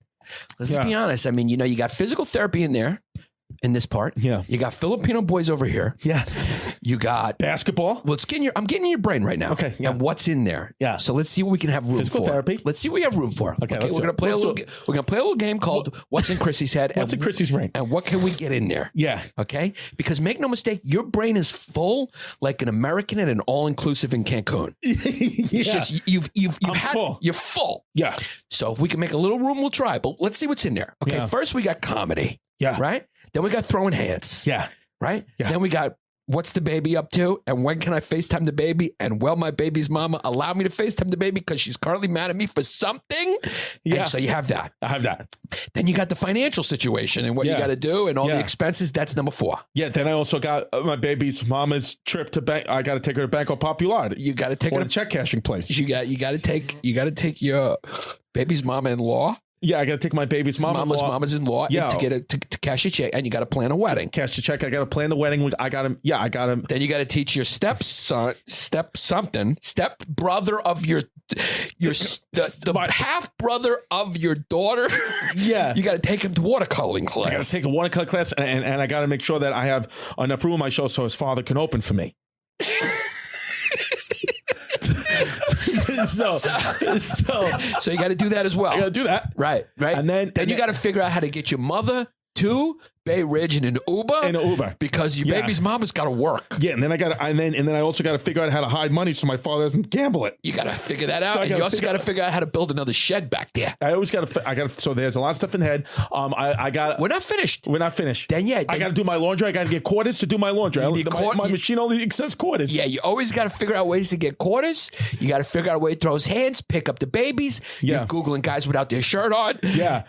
Let's just be honest. I mean, you got physical therapy in there. In this part, you got Filipino boys over here. You got basketball. Well, I'm getting in your brain right now. Okay, and what's in there? So let's see what we can have room physical for. Therapy. Let's see what we have room for. Okay, we're gonna play a little game called "What's in Chrissy's Head." What's in Chrissy's brain? And what can we get in there? Okay. Because make no mistake, your brain is full like an American at an all-inclusive in Cancun. It's just you're full. So if we can make a little room, we'll try. But let's see what's in there. Okay. First, we got comedy. Right. Then we got throwing hands. Right? Then we got what's the baby up to? And when can I FaceTime the baby? And will my baby's mama allow me to FaceTime the baby because she's currently mad at me for something? And so you have that. I have that. Then you got the financial situation and what you got to do and all the expenses. That's number 4. Then I also got my baby's mama's trip to bank. I got to take her to Banco Popular. You got to take her to check cashing place. You got to take your baby's mama-in-law. I got to take my baby's mama's-in-law to get it to cash a check, and you got to plan a wedding. Cash the check. I got to plan the wedding. I got him. Then you got to teach your step brother of the half brother of your daughter. You got to take him to watercoloring class. I got to take a watercolor class, and I got to make sure that I have enough room in my show so his father can open for me. So you got to do that as well. I got to do that. Right. And then you got to figure out how to get your mother to Bay Ridge in an Uber. Because your baby's mama's got to work. And then I also got to figure out how to hide money so my father doesn't gamble it. You got to figure that out. And you also got to figure out how to build another shed back there. So there's a lot of stuff in the head. We're not finished. Then I got to do my laundry. I got to get quarters to do my laundry. My machine only accepts quarters. You always got to figure out ways to get quarters. You got to figure out a way to throw his hands, pick up the babies. You're Googling guys without their shirt on. I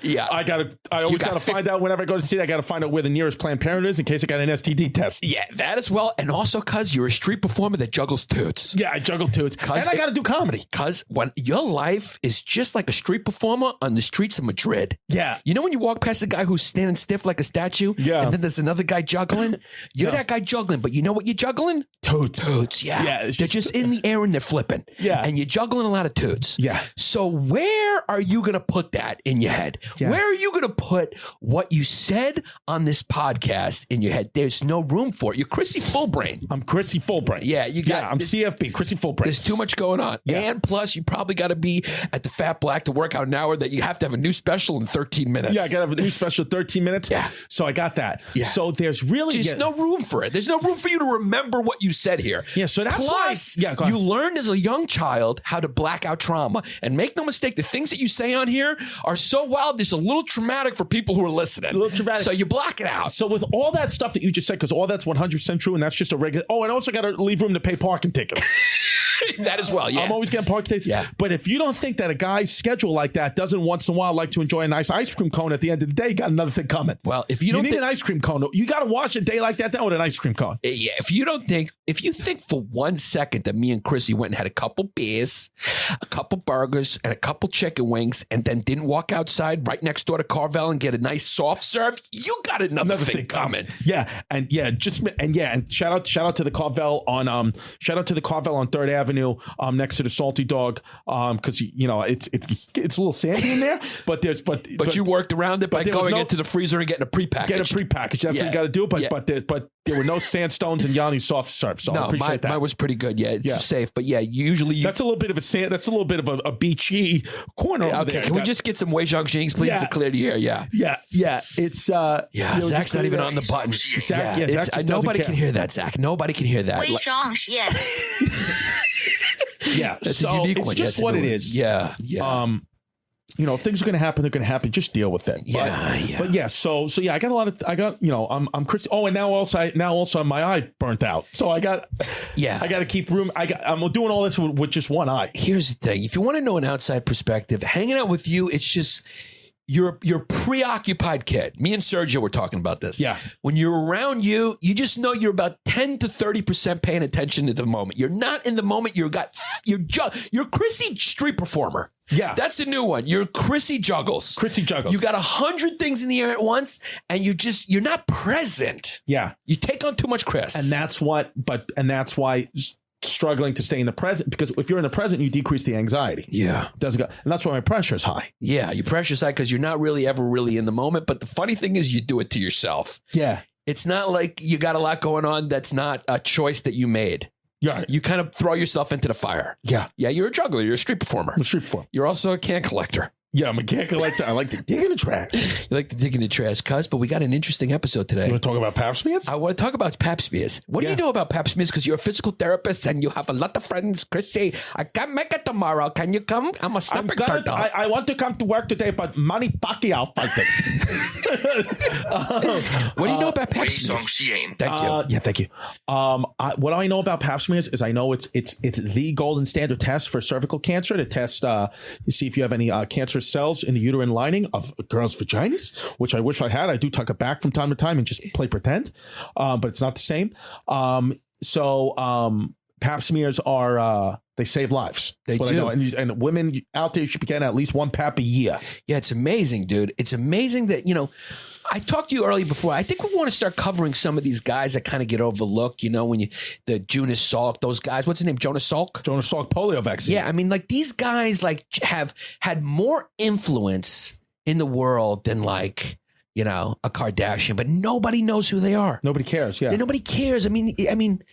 always got to find out whenever I go to see it, I got to find out where the nearest Planned Parenthood is in case I got an STD test. That as well. And also because you're a street performer that juggles toots. I juggle toots. And I got to do comedy. Because when your life is just like a street performer on the streets of Madrid. You know when you walk past a guy who's standing stiff like a statue? And then there's another guy juggling? You're that guy juggling. But you know what you're juggling? Toots. They're just in the air and they're flipping. And you're juggling a lot of toots. So where are you going to put that in your head? Where are you going to put what you said on this podcast in your head? There's no room for it. You're Chrissy Fullbrain. I'm Chrissy Fullbrain. I'm CFB, Chrissy Fullbrain. There's too much going on. And plus, you probably got to be at the Fat Black to work out an hour that you have to have a new special in 13 minutes. I got to have a new special 13 minutes. So I got that. So there's really just no room for it. There's no room for you to remember what you said here. So that's plus, why. You learned as a young child how to black out trauma. And make no mistake, the things that you say on here are so wild, it's a little traumatic for people who are listening. A little traumatic. So you block it out. So with all that stuff that you just said, because all that's 100% true, and that's just a regular. Oh, and also got to leave room to pay parking tickets. That as well, I'm always getting parking tickets. But if you don't think that a guy's schedule like that doesn't once in a while like to enjoy a nice ice cream cone at the end of the day, you got another thing coming. Well, if you don't need an ice cream cone, you got to watch a day like that down with an ice cream cone. If you think for 1 second that me and Chrissy went and had a couple beers, a couple burgers, and a couple chicken wings, and then didn't walk outside right next door to Carvel and get a nice soft serve, you got another thing coming. And shout out to the Carvel on 3rd Avenue. Avenue, next to the Salty Dog, because you know it's a little sandy in there. But you worked around it by going into the freezer and getting a prepackaged. Get a prepackaged. That's what you got to do. But there were no sandstones in Yanni's soft serve. So I appreciate that. Mine was pretty good. Yeah, it's safe. But yeah, usually that's a little bit of a beachy corner over there. Can we just get some Wei Zhang Jings, please, to clear the air? Yeah. It's Zach's not even on the button. Zach nobody can hear that, Zach. Nobody can hear that. Wei Zhang Yeah, that's so a unique it's one. just what it is. Yeah. You know, if things are going to happen, they're going to happen. Just deal with it. But yeah, so yeah, I'm Chris. Oh, and now also my eye burnt out. So I got to keep room. I'm doing all this with just one eye. Here's the thing: if you want to know an outside perspective, hanging out with you, it's just. You're preoccupied kid. Me and Sergio were talking about this. Yeah. When you're around you just know you're about 10 to 30% paying attention to the moment. You're not in the moment. You're Chrissy street performer. Yeah. That's the new one. You're Chrissy Juggles. You got 100 things in the air at once and you're not present. Yeah. You take on too much Chris. And that's why struggling to stay in the present, because if you're in the present, you decrease the anxiety. Yeah. Doesn't go, and that's why my pressure is high. Yeah, your pressure's high because you're not really ever really in the moment. But the funny thing is you do it to yourself. Yeah. It's not like you got a lot going on that's not a choice that you made. Yeah. You kind of throw yourself into the fire. Yeah. Yeah, you're a juggler. You're a street performer. I'm a street performer. You're also a can collector. Yeah, I'm a can collector. I like to dig in the trash. You like to dig in the trash, cuz, but we got an interesting episode today. You want to talk about Pap Smears? I want to talk about Pap Smears. What do you know about Pap Smears? Because you're a physical therapist and you have a lot of friends. Chrissy, I can't make it tomorrow. Can you come? I'm a stomach turtle. I want to come to work today, but Manny Pacquiao fighting. What do you know about Pap Smears? Thank you. Yeah, thank you. What I know about Pap Smears is I know it's the golden standard test for cervical cancer to test to see if you have any cancerous cells in the uterine lining of girls' vaginas, which I wish I had. I do tuck it back from time to time and just play pretend, but it's not the same. Pap smears are they save lives. They do. I know. And women out there should be getting at least one pap a year. Yeah, it's amazing, dude. It's amazing that, I talked to you earlier before. I think we want to start covering some of these guys that kind of get overlooked, when the Jonas Salk, those guys, what's his name? Jonas Salk? Jonas Salk polio vaccine. Yeah, I mean, like these guys have had more influence in the world than a Kardashian, but nobody knows who they are. Nobody cares. Yeah. Nobody cares. I mean,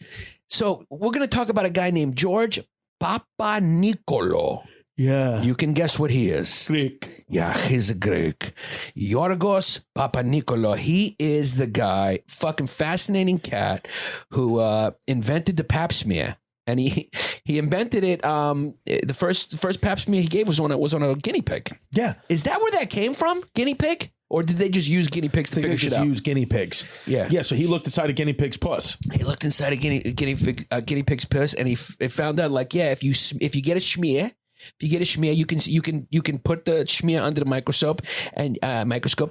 so we're going to talk about a guy named George Papanicolaou. Yeah. You can guess what he is. Greek. Yeah, he's a Greek. Yorgos Papanicolaou. He is the guy, fucking fascinating cat, who invented the Pap smear. And he invented it. The first Pap smear he gave was on a guinea pig. Yeah. Is that where that came from? Guinea pig? Or did they just use guinea pigs to figure shit out? They just use guinea pigs. Yeah. Yeah. So he looked inside a guinea pig's puss. He looked inside a guinea pig's puss, and he found out if you get a smear. If you get a smear, you can put the smear under the microscope, and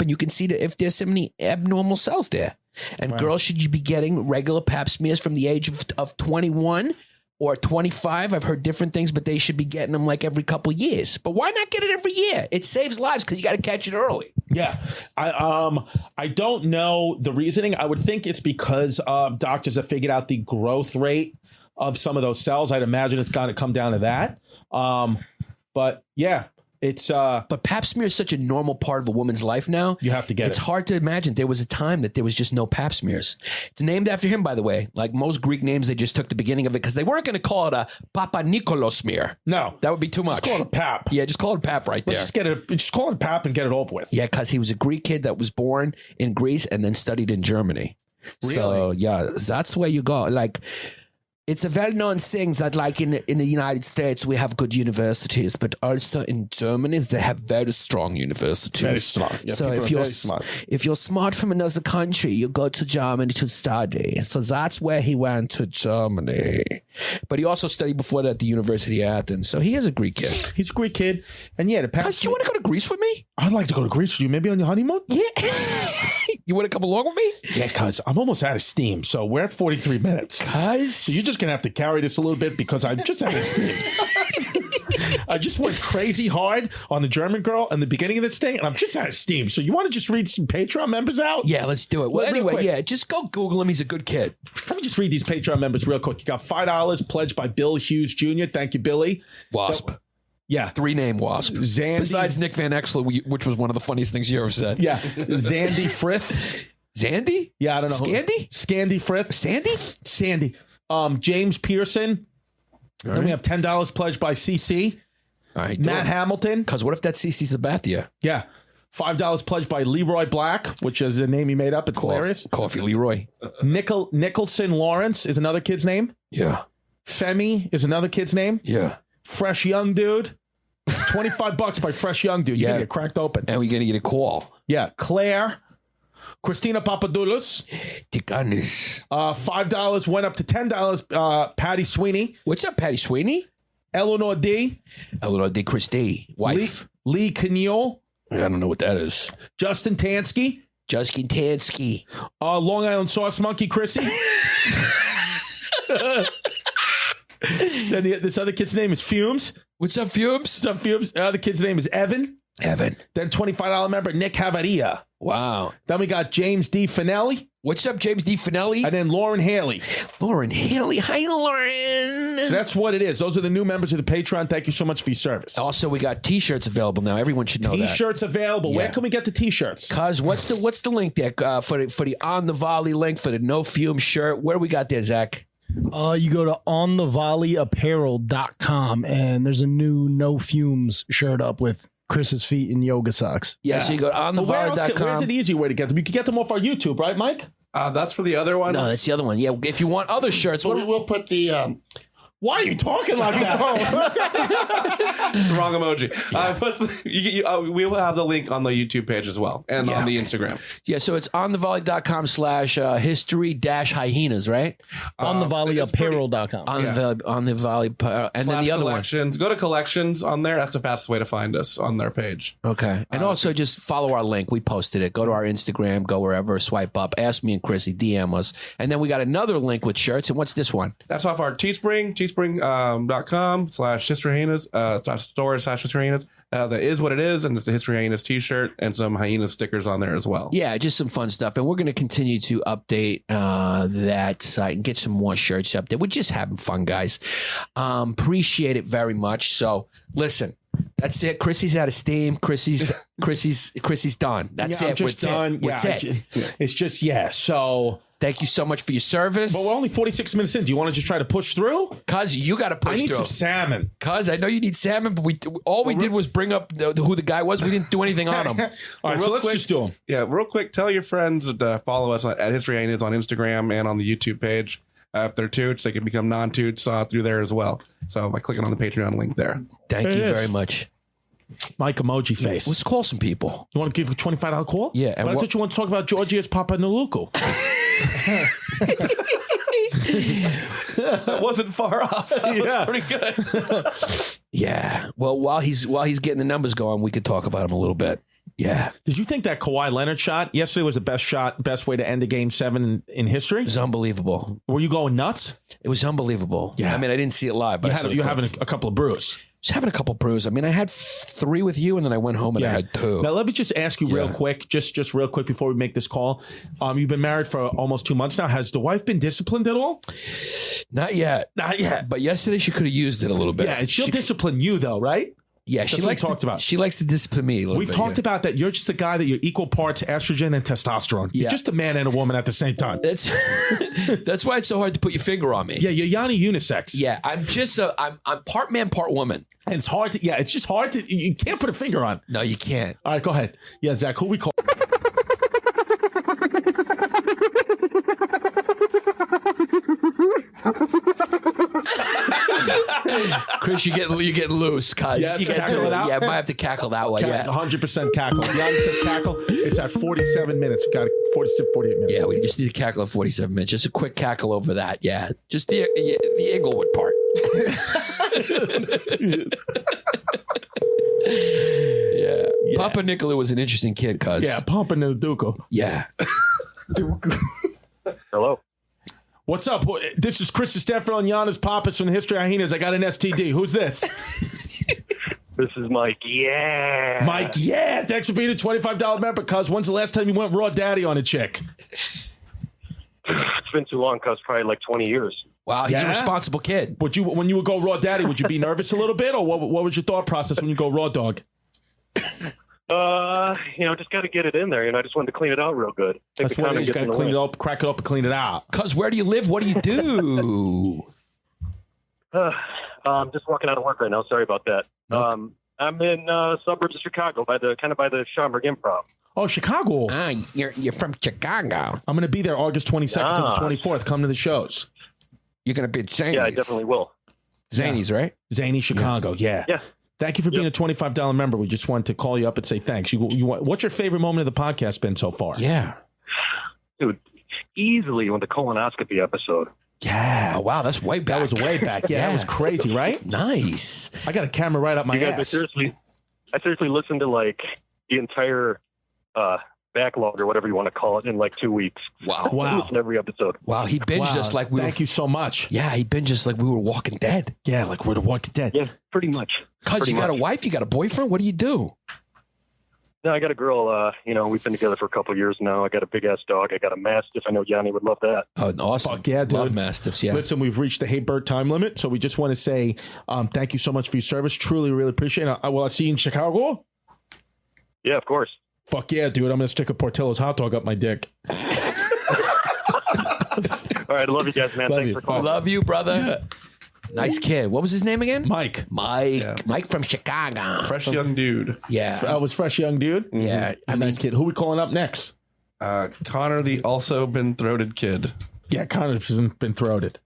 you can see that if there's so many abnormal cells there. And girls should be getting regular Pap smears from the age of 21 or 25. I've heard different things, but they should be getting them every couple years. But why not get it every year? It saves lives because you got to catch it early. Yeah. I don't know the reasoning. I would think it's because doctors have figured out the growth rate of some of those cells. I'd imagine it's got to come down to that. But yeah, it's but Pap smear is such a normal part of a woman's life now. You have to get It's hard to imagine. There was a time that there was just no Pap smears. It's named after him, by the way. Like most Greek names, they just took the beginning of it because they weren't going to call it a Papanicolaou smear. No, that would be too much. Just call it a Pap. Yeah, just call it a Pap right there. Just call it a Pap and get it over with. Yeah, because he was a Greek kid that was born in Greece and then studied in Germany. Really? So yeah, that's where you go. It's a well-known thing that, in the United States, we have good universities, but also in Germany, they have very strong universities. Very smart. Yeah, so if you're smart from another country, you go to Germany to study. So that's where he went to Germany. But he also studied before that at the University of Athens. So he is a Greek kid. He's a Greek kid. And yeah, the Pap do you want to go to Greece with me? I'd like to go to Greece with you. Maybe on your honeymoon? Yeah. You want to come along with me? Yeah, cuz I'm almost out of steam. So we're at 43 minutes. Cuz? So you're just going to have to carry this a little bit because I'm just out of steam. I just went crazy hard on the German girl in the beginning of this thing, and I'm just out of steam. So you want to just read some Patreon members out? Yeah, let's do it. Well, anyway, yeah, just go Google him. He's a good kid. Let me just read these Patreon members real quick. You got $5 pledged by Bill Hughes Jr. Thank you, Billy. Wasp. Yeah. 3-name Wasp. Zandy. Besides Nick Van Exel, which was one of the funniest things you ever said. Yeah. Zandy Frith. Zandy? Yeah, I don't know. Scandy? Scandy Frith. Sandy? James Pearson. All then we have $10 pledged by CC. All right. Matt Hamilton. Because what if that CC's Sabathia? Yeah. $5 pledged by Leroy Black, which is a name he made up. It's hilarious. Coffee Leroy. Nicholson Lawrence is another kid's name. Yeah. Femi is another kid's name. Yeah. Fresh Young Dude. $25 by Fresh Young Dude. You're going to get cracked open. And we're going to get a call. Yeah. Claire. Christina Papadoulos. Ticanis. $5 went up to $10. Patty Sweeney. What's up, Patty Sweeney? Eleanor D. Christie. Wife. Lee Keneal. I don't know what that is. Justin Tansky. Long Island Sauce Monkey Chrissy. Then this other kid's name is Fumes. What's up, Fumes? The other kid's name is Evan. Then $25 member Nick Havaria. Wow. Then we got James D. Finelli. What's up, James D. Finelli? And then Lauren Haley. Hi, Lauren. So that's what it is. Those are the new members of the Patreon. Thank you so much for your service. Also, we got T-shirts available now. Everyone should know that. T-shirts available. Yeah. Where can we get the T-shirts? Cuz what's the link there for the On the Volley link for the No Fume shirt? Where do we got there, Zach? You go to onthevolleyapparel.com and there's a new No Fumes shirt up with Chris's feet in yoga socks. Yeah, so you go to onthevolley.com. Where's an easy way to get them? You can get them off our YouTube, right, Mike? That's for the other one. No, that's the other one. Yeah, if you want other shirts, We'll put the Why are you talking like that? It's the wrong emoji. We will have the link on the YouTube page as well and on the Instagram. Yeah, so it's onthevolley.com/history-hyenas, right? Onthevolleyapparel.com. On the volley, and then the other one. Go to collections on there. That's the fastest way to find us on their page. Okay. And also just follow our link. We posted it. Go to our Instagram, go wherever, swipe up, ask me and Chrissy, DM us. And then we got another link with shirts. And what's this one? That's off our Teespring, teespring.com/historyhyenas, store/historyhyenas. That is what it is. And it's the History Hyenas t-shirt and some Hyenas stickers on there as well. Yeah, just some fun stuff. And we're going to continue to update that site and get some more shirts up there. We're just having fun, guys. Appreciate it very much. So listen. That's it. Chrissy's out of steam. Chrissy's done. That's it. I'm just done. It's just So thank you so much for your service. But we're only 46 minutes in. Do you want to just try to push through? Cuz you got to push through. I need some salmon. Cuz I know you need salmon, but we did was bring up who the guy was. We didn't do anything on him. All right, so let's just do them. Yeah, real quick. Tell your friends to follow us at History Hyenas on Instagram and on the YouTube page. If they're toots, they can become non-toots through there as well. So by clicking on the Patreon link there. Thank you very much. Mike emoji face. Let's call some people. You want to give a $25 call? Yeah. But I thought you want to talk about Georgia's Papanicolaou. That wasn't far off. That was pretty good. Yeah. Well, while he's getting the numbers going, we could talk about him a little bit. Yeah. Did you think that Kawhi Leonard shot yesterday was the best way to end a Game 7 in history? It was unbelievable. Were you going nuts? It was unbelievable. Yeah. I mean, I didn't see it live, but you're having a couple of brews. Just having a couple of brews. I mean, I had 3 with you, and then I went home and I had 2. Now, let me just ask you real quick, just real quick before we make this call. You've been married for almost 2 months now. Has the wife been disciplined at all? Not yet. But yesterday she could have used it a little bit. Yeah, and she'll discipline you, though, right? Yeah, she likes to discipline me a little bit. We've talked about that. You're just a guy that you're equal parts estrogen and testosterone. You're just a man and a woman at the same time. That's why it's so hard to put your finger on me. Yeah, you're Yanni unisex. Yeah, I'm part man, part woman. And it's hard to, it's just hard to, you can't put a finger on. No, you can't. All right, go ahead. Yeah, Zach, who we call? Chris, you get loose, cuz. Yeah, you get to, I might have to cackle that one. Yeah, 100% cackle. Yanni says cackle. It's at 47 minutes. We've got 48 minutes. Yeah, we just need to cackle at 47 minutes. Just a quick cackle over that. Yeah, just the Inglewood part. Yeah. Papanicolaou was an interesting kid, cuz. Yeah, Papanicolaou. Yeah. Hello. What's up? This is Chris Stefano and Giannis Papas from the History Hyenas. I got an STD. Who's this? This is Mike. Yeah. Mike, yeah. Thanks for being a $25 member, cuz. When's the last time you went raw daddy on a chick? It's been too long, cuz. Probably like 20 years. Wow, he's a responsible kid. When you would go raw daddy, would you be nervous a little bit, or what was your thought process when you go raw dog? Just got to get it in there. I just wanted to clean it out real good. That's what it is. You got to clean it up, crack it up, and clean it out. Cuz, where do you live? What do you do? I'm just walking out of work right now. Sorry about that. Nope. I'm in suburbs of Chicago, by the Schaumburg Improv. Oh, Chicago. You're from Chicago. I'm going to be there August 22nd to the 24th. Come to the shows. You're going to be at Zany's. Yeah, I definitely will. Zany's, right? Zany, Chicago. Yeah. Thank you for being a $25 member. We just wanted to call you up and say thanks. What's your favorite moment of the podcast been so far? Yeah. Dude, easily with the colonoscopy episode. Yeah. Oh, wow. That's way back. That was way back. Yeah, that was crazy, right? Nice. I got a camera right up my ass. I seriously listened to like the entire backlog or whatever you want to call it in like 2 weeks. Wow. I listened to every episode. Wow. He binged us like we Thank you so much. Yeah, he binged us like we were Walking Dead. Yeah, like we're the Walking Dead. Yeah, pretty much. Cuz you got a wife, you got a boyfriend. What do you do? No, I got a girl. We've been together for a couple of years now. I got a big ass dog. I got a mastiff. I know Yanni would love that. Oh, awesome. Fuck yeah, dude. Love mastiffs, yeah. Listen, we've reached the Hey Bird time limit, so we just want to say thank you so much for your service. Truly, really appreciate it. Will I see you in Chicago? Yeah, of course. Fuck yeah, dude. I'm going to stick a Portillo's hot dog up my dick. All right, I love you guys, man. Thanks for calling. Love you, brother. Yeah. Nice kid. What was his name again? Mike. Yeah. Mike from Chicago. Fresh young dude. Yeah. I was fresh young dude. Mm-hmm. Yeah. Nice kid. Who we calling up next? Connor, the also been throated kid. Yeah, Connor's been throated.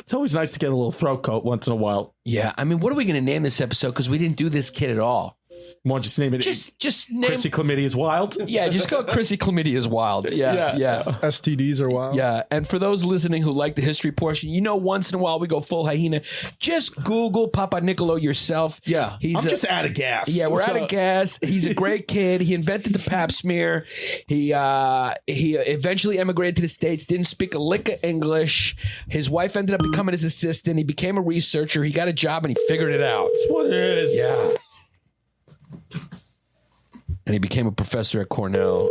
It's always nice to get a little throat coat once in a while. Yeah. I mean, what are we going to name this episode? Because we didn't do this kid at all. Why don't you just name it? Just name Chrissy Chlamydia is wild. Yeah, just go Chrissy Chlamydia is wild. Yeah. STDs are wild. Yeah, and for those listening who like the history portion, once in a while we go full hyena. Just Google Papanicolaou yourself. Yeah, I'm just out of gas. Yeah, we're out of gas. He's a great kid. He invented the Pap Smear. He eventually emigrated to the States. Didn't speak a lick of English. His wife ended up becoming his assistant. He became a researcher. He got a job and he figured it out. That's what it is. Yeah. And he became a professor at Cornell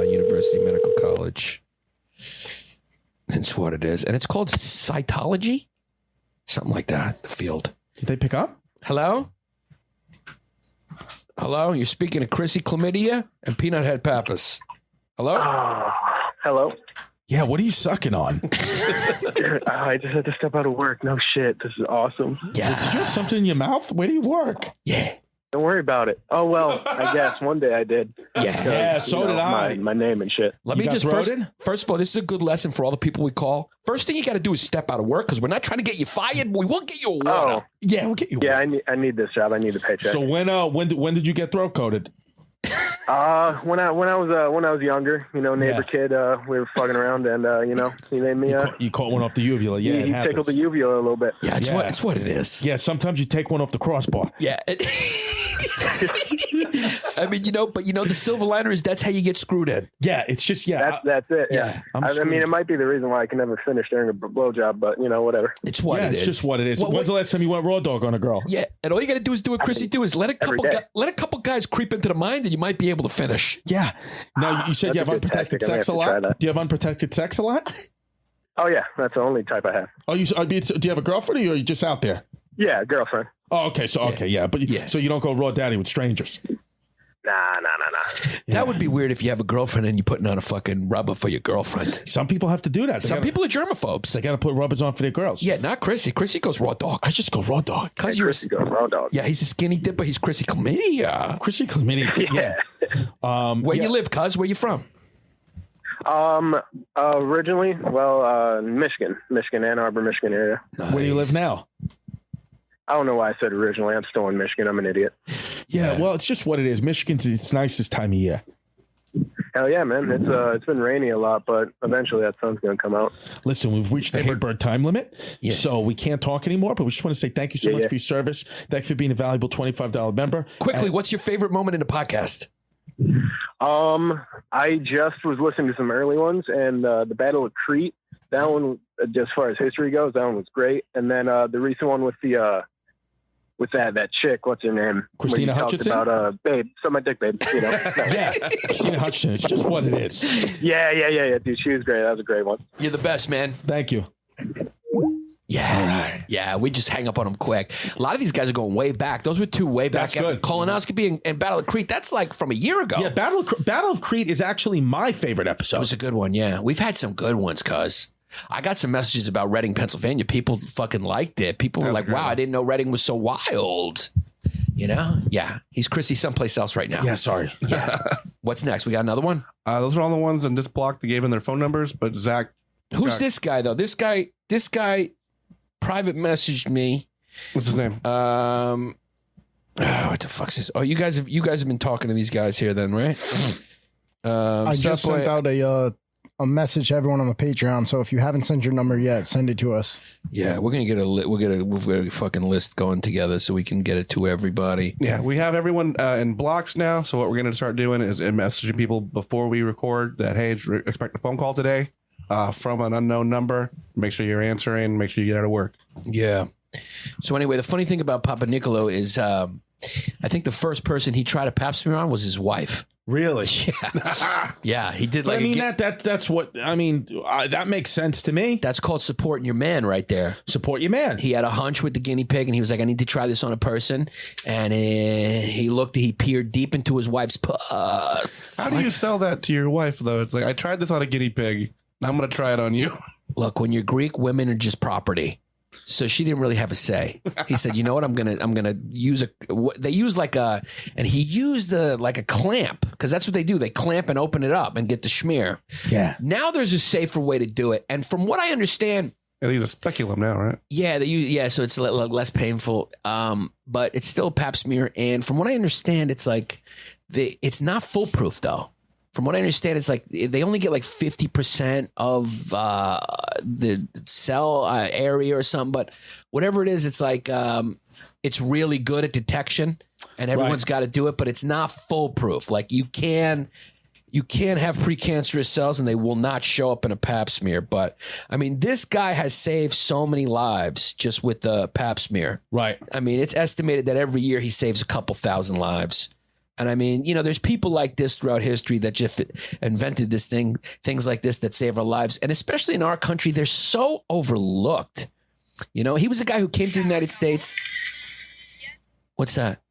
University Medical College. That's what it is. And it's called cytology? Something like that, the field. Did they pick up? Hello? Hello? You're speaking to Chrissy Chlamydia and Peanut Head Pappas. Hello? Hello? Yeah, what are you sucking on? I just had to step out of work. No shit. This is awesome. Yeah. Did you have something in your mouth? Where do you work? Yeah. Don't worry about it. Oh, well, I guess one day I did. Yeah, so did I. My name and shit. Let me just first of all, this is a good lesson for all the people we call. First thing you got to do is step out of work because we're not trying to get you fired. We will get you a water. Oh. Yeah, we'll get you. Yeah, I need this job. I need the paycheck. So when did you get throat coated? When I was younger, neighbor kid, we were fucking around, and he made me. You caught one off the uvula. Yeah, he tickled the uvula a little bit. Yeah, it's what it is. Yeah, sometimes you take one off the crossbar. Yeah. I mean, the silver liner is that's how you get screwed in. Yeah, it's just That's it. Yeah. I mean, it might be the reason why I can never finish during a blowjob, but whatever. It's what it is. It's just what it is. When's the last time you went raw dog on a girl? Yeah, and all you got to do is do what Chrissy do is let a couple guys creep into the mind, and you might be able to finish. Yeah. Now you said you have unprotected sex a lot. Do you have unprotected sex a lot? Oh yeah, that's the only type I have. Oh, do you have a girlfriend or are you just out there? Yeah, girlfriend. Oh, okay. So so you don't go raw daddy with strangers. Nah. That would be weird if you have a girlfriend and you're putting on a fucking rubber for your girlfriend. Some people have to do that. Some people are germaphobes. They got to put rubbers on for their girls. Yeah, not Chrissy. Chrissy goes raw dog. I just go raw dog. Because Chrissy goes raw dog. Yeah, he's a skinny dipper. He's Chrissy Chlamydia. Chrissy Chlamydia. Yeah. Where you live, cuz? Where you from? Originally, Michigan, Ann Arbor, Michigan area. Nice. Where do you live now? I don't know why I said originally. I'm still in Michigan. I'm an idiot. Yeah, well, it's just what it is. It's nice this time of year. Hell yeah, man. It's been rainy a lot, but eventually that sun's going to come out. Listen, we've reached the Hey Bird time limit, so we can't talk anymore, but we just want to say thank you so much for your service. Thanks for being a valuable $25 member. Quickly, what's your favorite moment in the podcast? I just was listening to some early ones, and the Battle of Crete, That one, as far as history goes, that one was great. And then the recent one with the with that chick, what's her name? Christina Hutchinson? About babe, suck my dick, babe. You know? Yeah, Christina Hutchinson. It's just what it is. Yeah, dude. She was great. That was a great one. You're the best, man. Thank you. Yeah, yeah. We just hang up on them quick. A lot of these guys are going way back. Those were two way back. That's good. Colonoscopy and Battle of Crete. That's like from a year ago. Yeah, Battle of Crete is actually my favorite episode. It was a good one. Yeah, we've had some good ones, cuz. I got some messages about Reading, Pennsylvania. People fucking liked it. People were like, wow, I didn't know Reading was so wild. You know? Yeah. He's Chrissy someplace else right now. Yeah, sorry. Yeah. What's next? We got another one? Those are all the ones in this block that gave in their phone numbers, but Zach. Who's this guy, though? This guy private messaged me. What's his name? What the fuck's this? Oh, you guys have been talking to these guys here then, right? I just sent out a message to everyone on the Patreon. So if you haven't sent your number yet, send it to us. Yeah, we're gonna get we've got a fucking list going together so we can get it to everybody. Yeah, we have everyone in blocks now. So what we're gonna start doing is messaging people before we record that, hey, expect a phone call today from an unknown number. Make sure you're answering. Make sure you get out of work. Yeah. So anyway, the funny thing about Papanicolaou is, I think the first person he tried a Pap smear on was his wife. Really? Yeah. Yeah, he did. Like, I mean, that's what I mean. That makes sense to me. That's called supporting your man, right there. Support your man. He had a hunch with the guinea pig, and he was like, "I need to try this on a person." And he peered deep into his wife's puss. How do you sell that to your wife, though? It's like, I tried this on a guinea pig. Now I'm going to try it on you. Look, when you're Greek, women are just property. So she didn't really have a say. He said, "You know what? I'm gonna use they use and he used like a clamp, because that's what they do. They clamp and open it up and get the schmear." Yeah. Now there's a safer way to do it, and from what I understand, yeah, they use a speculum now, right? Yeah, so it's less painful, but it's still a Pap smear. And from what I understand, it's like it's not foolproof though. From what I understand, it's like they only get like 50% of the cell area or something. But whatever it is, it's like it's really good at detection, and everyone's got to do it. But it's not foolproof. Like you can have precancerous cells, and they will not show up in a Pap smear. But I mean, this guy has saved so many lives just with the Pap smear. Right. I mean, it's estimated that every year he saves a couple thousand lives. And I mean, you know, there's people like this throughout history that just invented things like this that save our lives. And especially in our country, they're so overlooked. You know, he was a guy who came to the United States. What's that?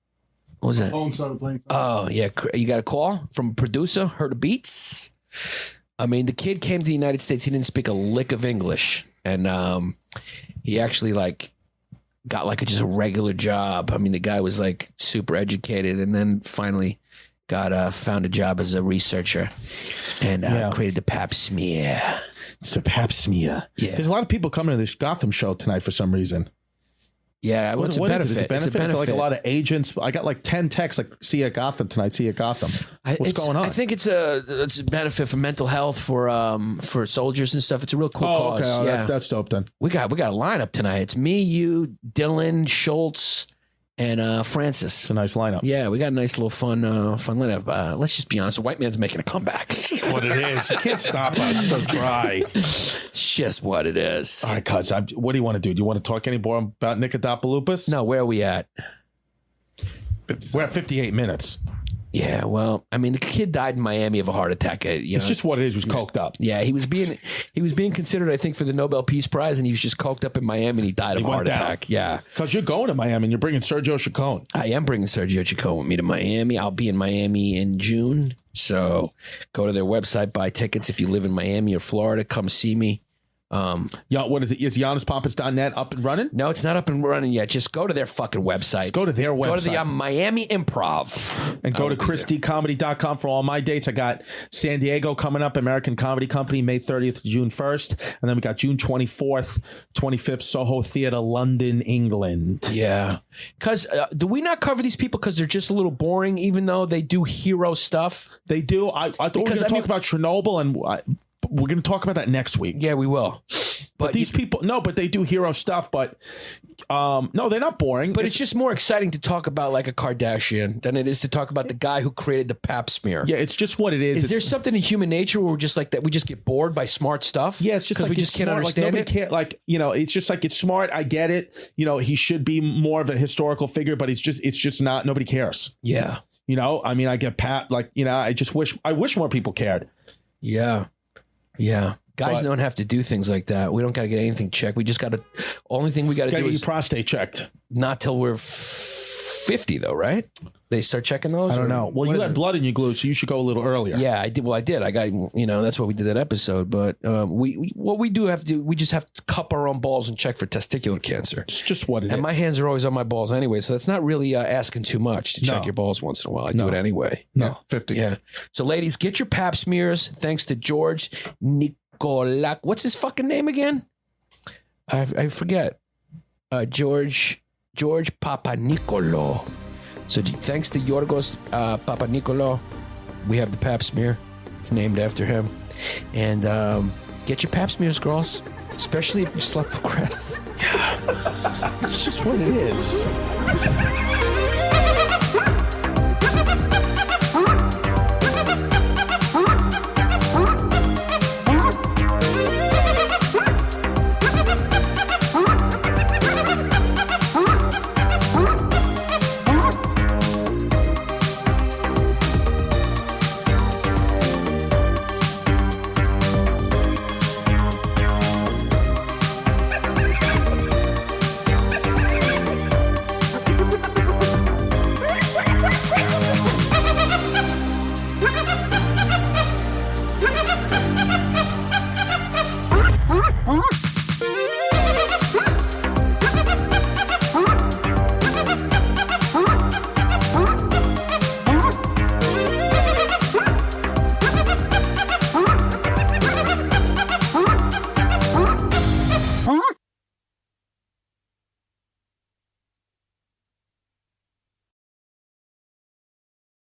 What was that? Phone started playing. Oh, yeah. You got a call from a producer, heard the beats. I mean, the kid came to the United States. He didn't speak a lick of English. And he actually got just a regular job. I mean, the guy was like super educated, and then finally found a job as a researcher and created the Pap smear. It's a Pap smear. Yeah. There's a lot of people coming to this Gotham show tonight for some reason. Yeah, what is it? Is it a benefit? It's like a lot of agents. I got like 10 texts like, see you at Gotham tonight, see you at Gotham. What's going on? I think it's a benefit for mental health for soldiers and stuff. It's a real cool cause. Okay. Yeah. That's dope then. We got a lineup tonight. It's me, you, Dylan, Schultz, and Francis. It's a nice lineup. Yeah, we got a nice little fun lineup. Let's just be honest, the white man's making a comeback. What it is. You can't stop us. So dry. It's just what it is. All right, cuz, what do you want to do? Do you want to talk any more about Nicodopoulos? No, where are we at? We're at 58 minutes. Yeah, well, I mean, the kid died in Miami of a heart attack. It's just what it is. He was coked up. Yeah, he was being considered, I think, for the Nobel Peace Prize, and he was just coked up in Miami, and he died of a heart attack. Yeah, because you're going to Miami, and you're bringing Sergio Chacon. I am bringing Sergio Chacon with me to Miami. I'll be in Miami in June, so go to their website, buy tickets if you live in Miami or Florida. Come see me. Yeah, what is it? Is YannisPampas.net up and running? No, it's not up and running yet. Just go to their fucking website. Just go to their website. Go to the Miami Improv. And go to ChrisDComedy.com for all my dates. I got San Diego coming up, American Comedy Company, May 30th to June 1st. And then we got June 24th, 25th, Soho Theatre, London, England. Yeah. Because do we not cover these people because they're just a little boring, even though they do hero stuff? They do. I thought we were going to talk about Chernobyl, and we're going to talk about that next week. Yeah, we will. But these people, no, but they do hero stuff. But no, they're not boring. But it's just more exciting to talk about like a Kardashian than it is to talk about the guy who created the Pap smear. Yeah, it's just what it is. Is there something in human nature where we're just like that? We just get bored by smart stuff. Yeah, it's just like we just can't smart, understand like, nobody it. can't, like, you know, it's just like it's smart. I get it. You know, he should be more of a historical figure, but it's just not. Nobody cares. Yeah. You know, I mean, I get Pat. Like, you know, I wish more people cared. Yeah. Yeah. Guys don't have to do things like that. We don't got to get anything checked. We just got to. Only thing we got to do Get is your prostate checked. Not till we're 50, though, right? They start checking those. I don't know. Well, you had blood in your glue, so you should go a little earlier. Yeah, I did. Well, I did. I got, you know, that's why we did that episode. But we do have to do. We just have to cup our own balls and check for testicular cancer. It's just what it is. And my hands are always on my balls anyway, so that's not really asking too much to check your balls once in a while. I do it anyway. No, 50. Yeah. So, ladies, get your Pap smears. Thanks to George Nicholas. What's his fucking name again? I forget. George Papanicolaou. So thanks to Yorgos Papanicolaou, we have the Pap smear. It's named after him. And get your Pap smears, girls, especially if you slept with Chris. It's just what it is. Huh?